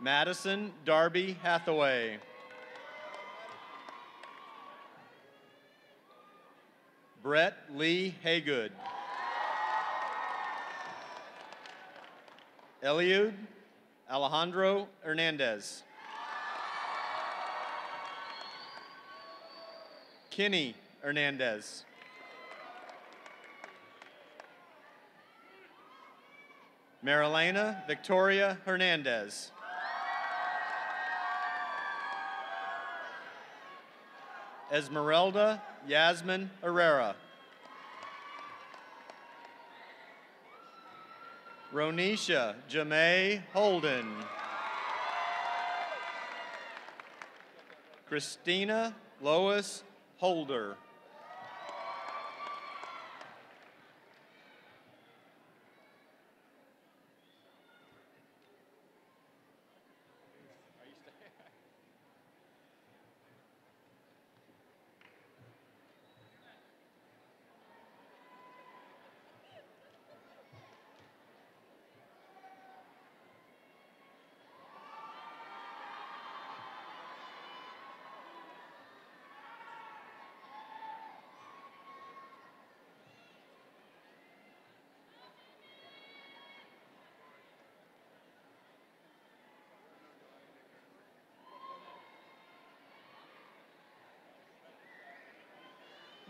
Madison Darby Hathaway. Brett Lee Haygood. Eliud Alejandro Hernandez. Kenny Hernandez. Marilena Victoria Hernandez. Esmeralda Yasmin Herrera. Ronisha Jamay Holden. Christina Lois Holder.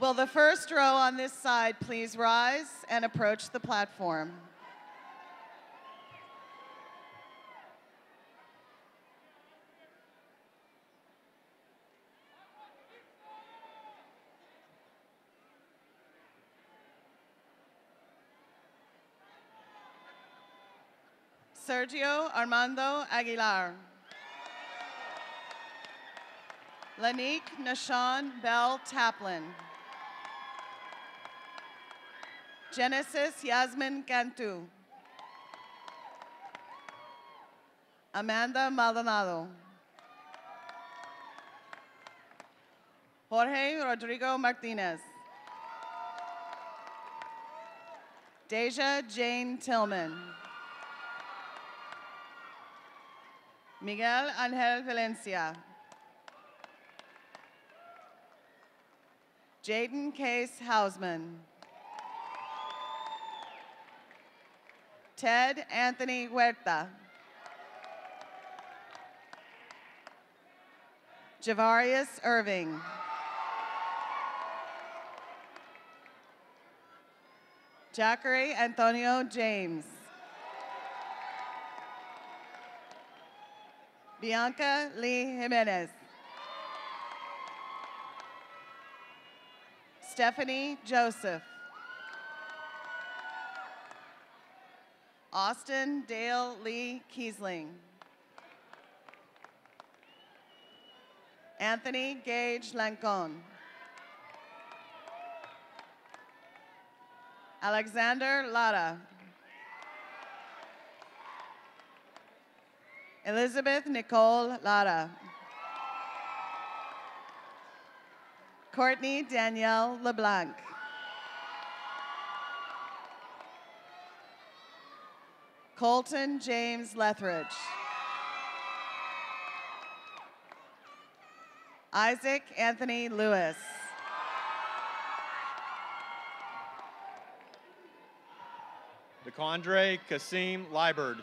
Will the first row on this side please rise and approach the platform? Sergio Armando Aguilar. Lanique Nashawn Bell Taplin. Genesis Yasmin Cantu. Amanda Maldonado. Jorge Rodrigo Martinez. Deja Jane Tillman. Miguel Angel Valencia. Jaden Case Hausman. Ted Anthony Huerta. Javarius Irving. Jacare Antonio James. Bianca Lee Jimenez. Stephanie Joseph. Austin Dale Lee Kiesling. Anthony Gage Lancon. Alexander Lara. Elizabeth Nicole Lara. Courtney Danielle LeBlanc. Colton James Lethridge. Isaac Anthony Lewis. DeCondre Kasim Liburd.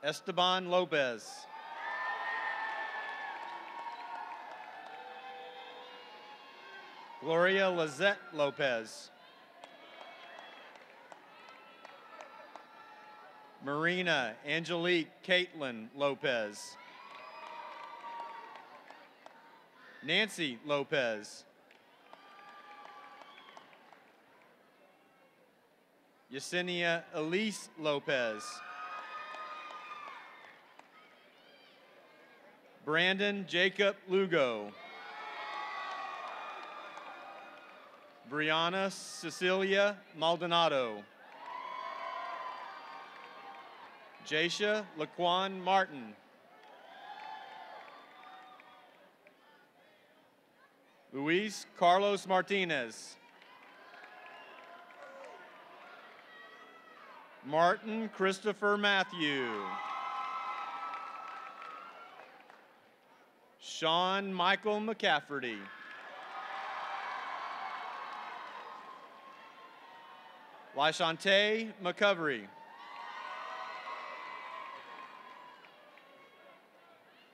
Esteban Lopez. Gloria Lizette Lopez. Marina Angelique Caitlin Lopez. Nancy Lopez. Yesenia Elise Lopez. Brandon Jacob Lugo. Brianna Cecilia Maldonado. Jasha Laquan Martin. Luis Carlos Martinez. Martin Christopher Matthew. Sean Michael McCafferty. Lyshante McCovery.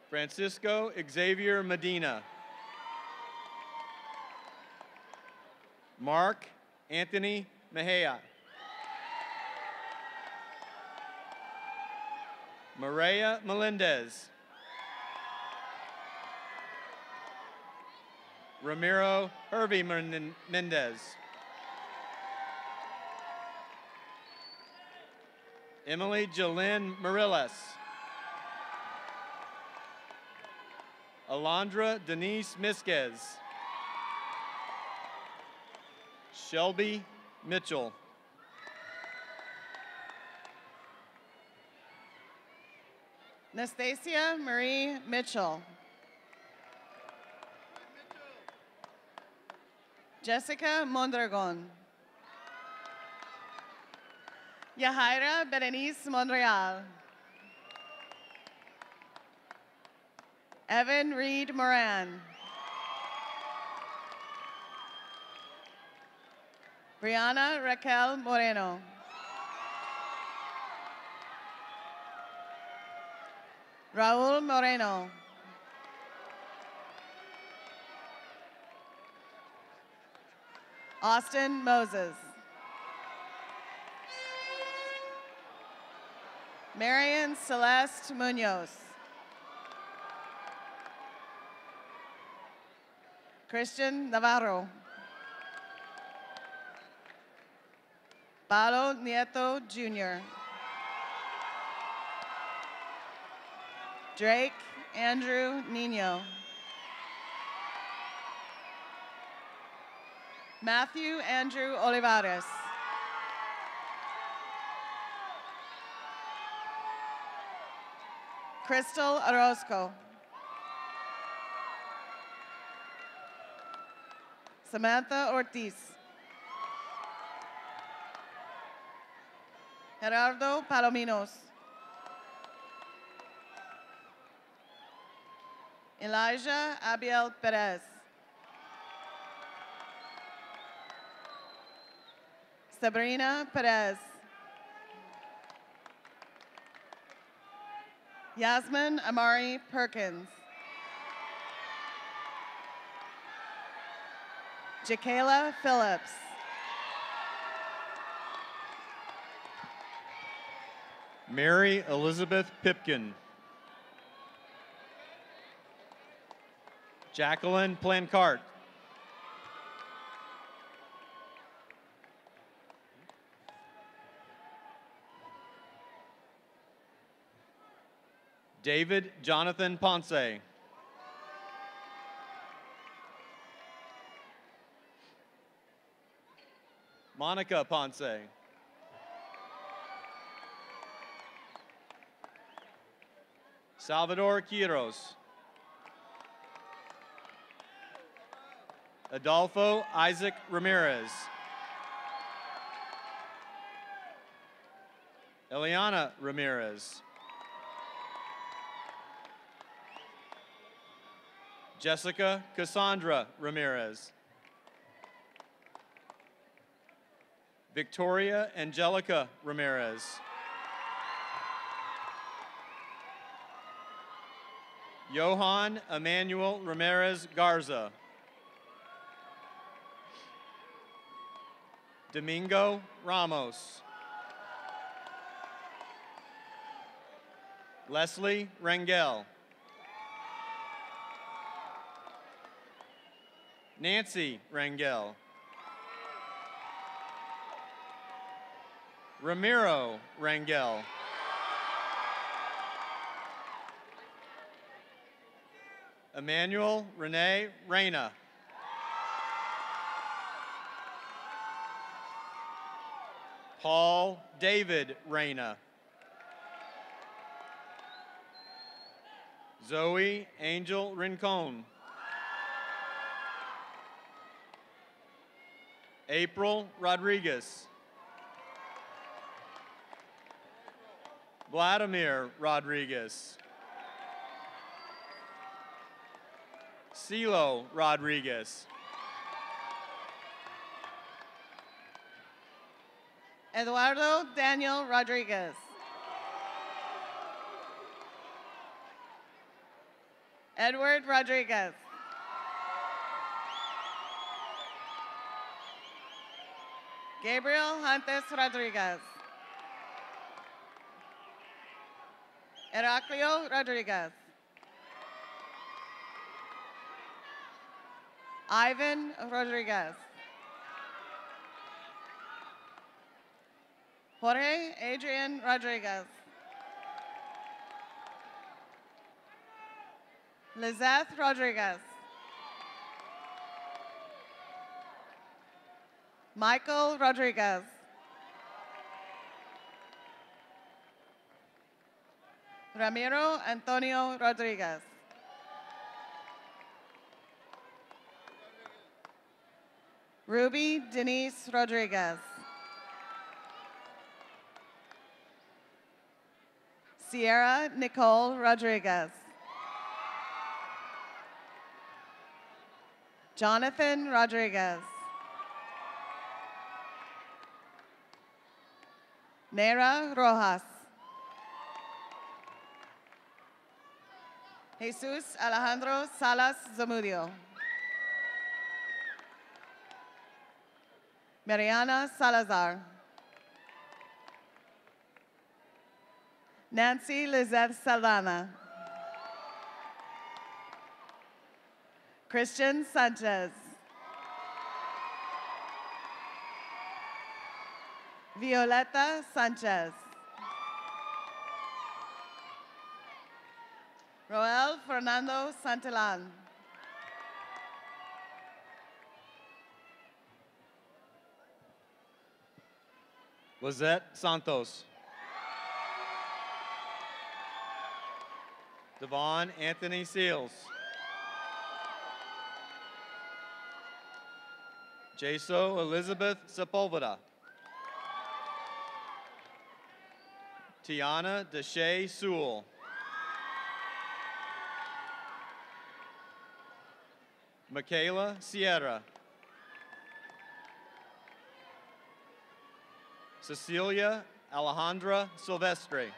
Francisco Xavier Medina. Mark Anthony Mejia. Maria Melendez. Ramiro Hervey Mendez. Emily Jolene Morillas. Alondra Denise Misquez. Shelby Mitchell. Nastasia Marie Mitchell. Jessica Mondragon. Yahaira Berenice Monreal. Evan Reed Moran. Brianna Raquel Moreno. Raul Moreno. Austin Moses. Marian Celeste Munoz. Christian Navarro. Paulo Nieto Jr. Drake Andrew Nino. Matthew Andrew Olivares. Crystal Orozco. Samantha Ortiz. Gerardo Palominos. Elijah Abiel Perez. Sabrina Perez. Yasmin Amari Perkins. Jakayla Phillips. Mary Elizabeth Pipkin. Jacqueline Plancart. David Jonathan Ponce. Monica Ponce. Salvador Quiros. Adolfo Isaac Ramirez. Eliana Ramirez. Jessica Cassandra Ramirez. Victoria Angelica Ramirez. Johan Emmanuel Ramirez Garza. Domingo Ramos. Leslie Rangel. Nancy Rangel. Ramiro Rangel. Emmanuel Renee Reyna. Paul David Reyna. Zoe Angel Rincon. April Rodriguez. Vladimir Rodriguez. CeeLo Rodriguez. Eduardo Daniel Rodriguez. Edward Rodriguez. Gabriel Hantes Rodriguez. Heraclio Rodriguez. Ivan Rodriguez. Jorge Adrian Rodriguez. Lizeth Rodriguez. Michael Rodriguez. Ramiro Antonio Rodriguez. Ruby Denise Rodriguez. Sierra Nicole Rodriguez. Jonathan Rodriguez. Nera Rojas. Jesus Alejandro Salas Zamudio. Mariana Salazar. Nancy Lizette Saldana. Christian Sanchez. Violeta Sanchez. Roel Fernando Santillan. Lizette Santos. Devon Anthony Seals. Jaso Elizabeth Sepulveda. Tiana Deshay Sewell. Michaela Sierra. Cecilia Alejandra Silvestre.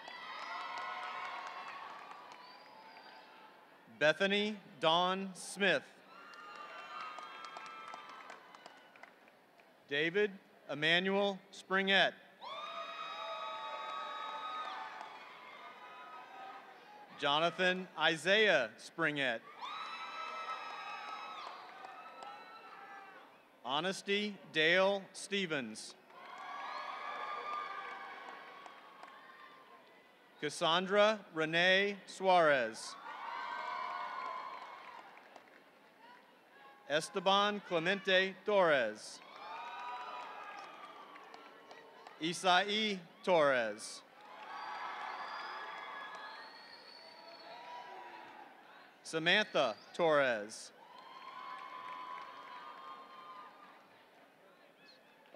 Bethany Dawn Smith. David Emmanuel Springett. Jonathan Isaiah Springett. Honesty Dale Stevens. Cassandra Renee Suarez. Esteban Clemente Torres. Isai Torres. Samantha Torres.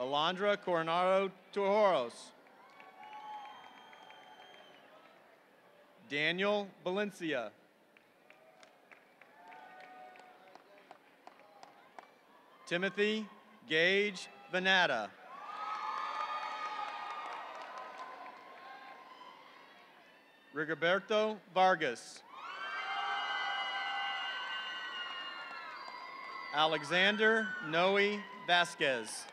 Alondra Coronado Torros. Daniel Valencia. Timothy Gage Venata. Rigoberto Vargas. Alexander Noe Vasquez.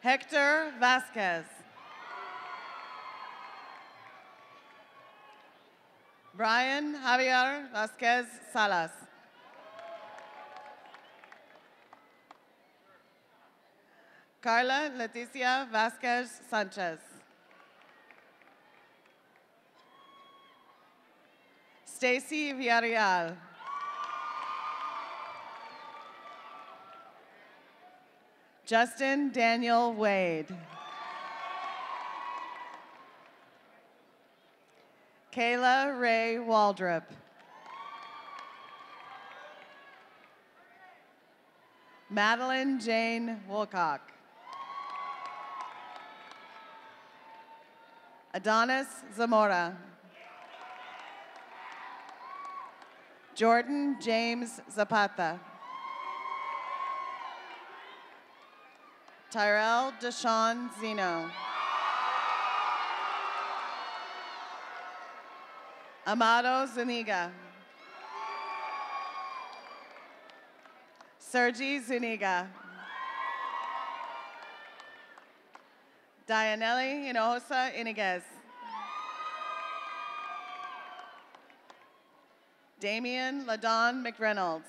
Hector Vasquez. Brian Javier Vasquez Salas. Carla Leticia Vasquez Sanchez. Stacy Villarreal. Justin Daniel Wade. Kayla Ray Waldrop. Madeline Jane Woolcock. Adonis Zamora. Jordan James Zapata. Tyrell Deshawn Zeno. Amado Zuniga. Sergi Zuniga. Dianelli Hinojosa Iniguez. Damian LaDon McReynolds.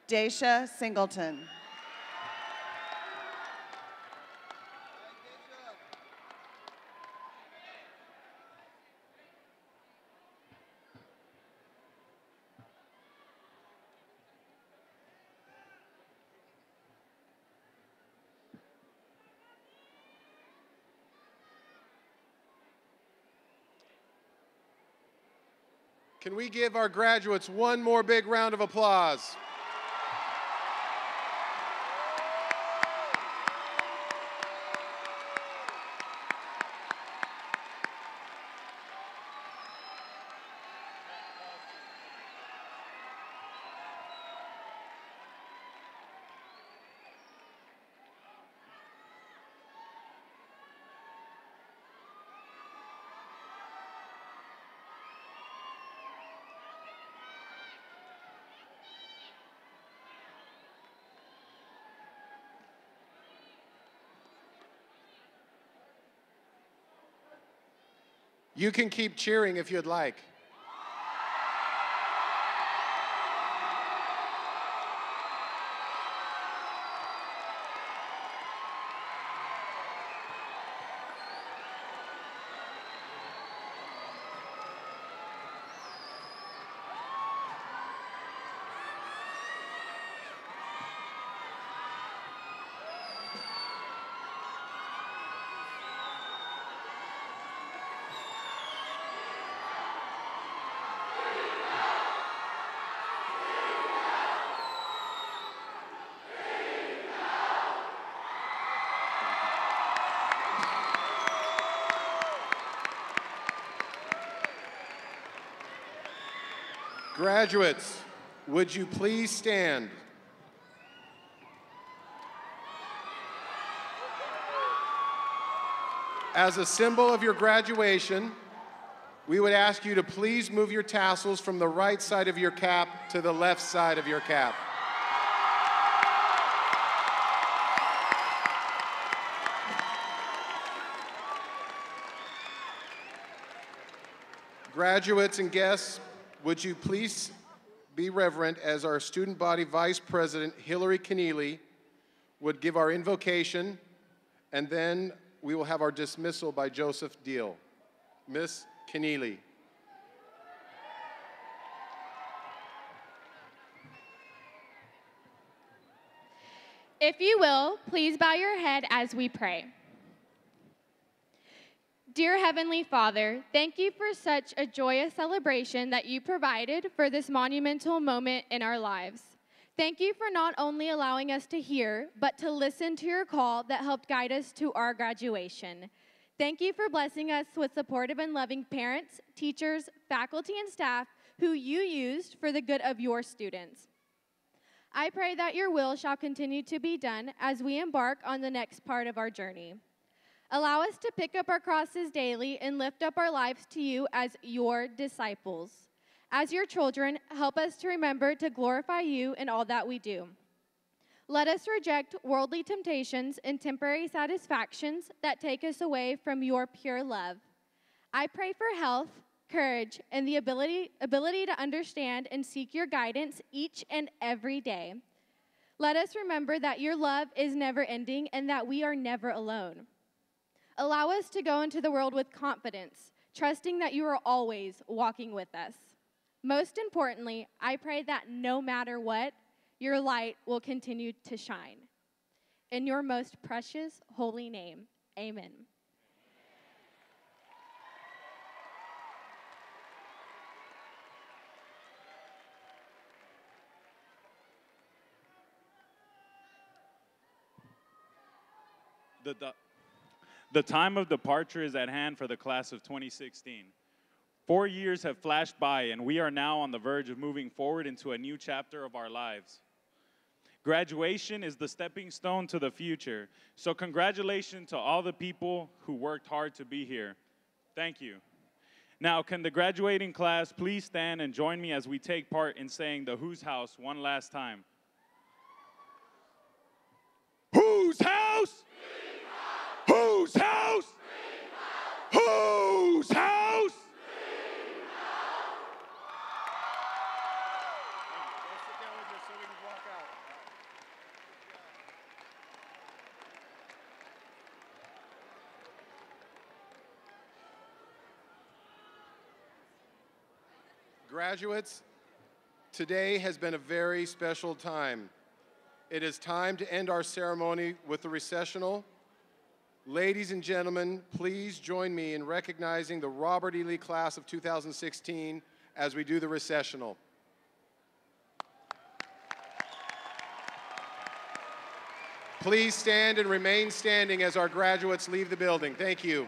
Daisha Singleton. Can we give our graduates one more big round of applause? You can keep cheering if you'd like. Graduates, would you please stand? As a symbol of your graduation, we would ask you to please move your tassels from the right side of your cap to the left side of your cap. Graduates and guests, would you please be reverent as our student body vice president, Hillary Keneally, would give our invocation, and then we will have our dismissal by Joseph Deal. Miss Keneally. If you will, please bow your head as we pray. Dear Heavenly Father, thank you for such a joyous celebration that you provided for this monumental moment in our lives. Thank you for not only allowing us to hear, but to listen to your call that helped guide us to our graduation. Thank you for blessing us with supportive and loving parents, teachers, faculty, and staff who you used for the good of your students. I pray that your will shall continue to be done as we embark on the next part of our journey. Allow us to pick up our crosses daily and lift up our lives to you as your disciples. As your children, help us to remember to glorify you in all that we do. Let us reject worldly temptations and temporary satisfactions that take us away from your pure love. I pray for health, courage, and the ability to understand and seek your guidance each and every day. Let us remember that your love is never ending and that we are never alone. Allow us to go into the world with confidence, trusting that you are always walking with us. Most importantly, I pray that no matter what, your light will continue to shine. In your most precious, holy name, amen. The time of departure is at hand for the class of 2016. 4 years have flashed by, and we are now on the verge of moving forward into a new chapter of our lives. Graduation is the stepping stone to the future, so congratulations to all the people who worked hard to be here. Thank you. Now, can the graduating class please stand and join me as we take part in saying the Whose House one last time? Whose house? Whose house? Whose house? Graduates, today has been a very special time. It is time to end our ceremony with the recessional. Ladies and gentlemen, please join me in recognizing the Robert E. Lee class of 2016 as we do the recessional. Please stand and remain standing as our graduates leave the building. Thank you.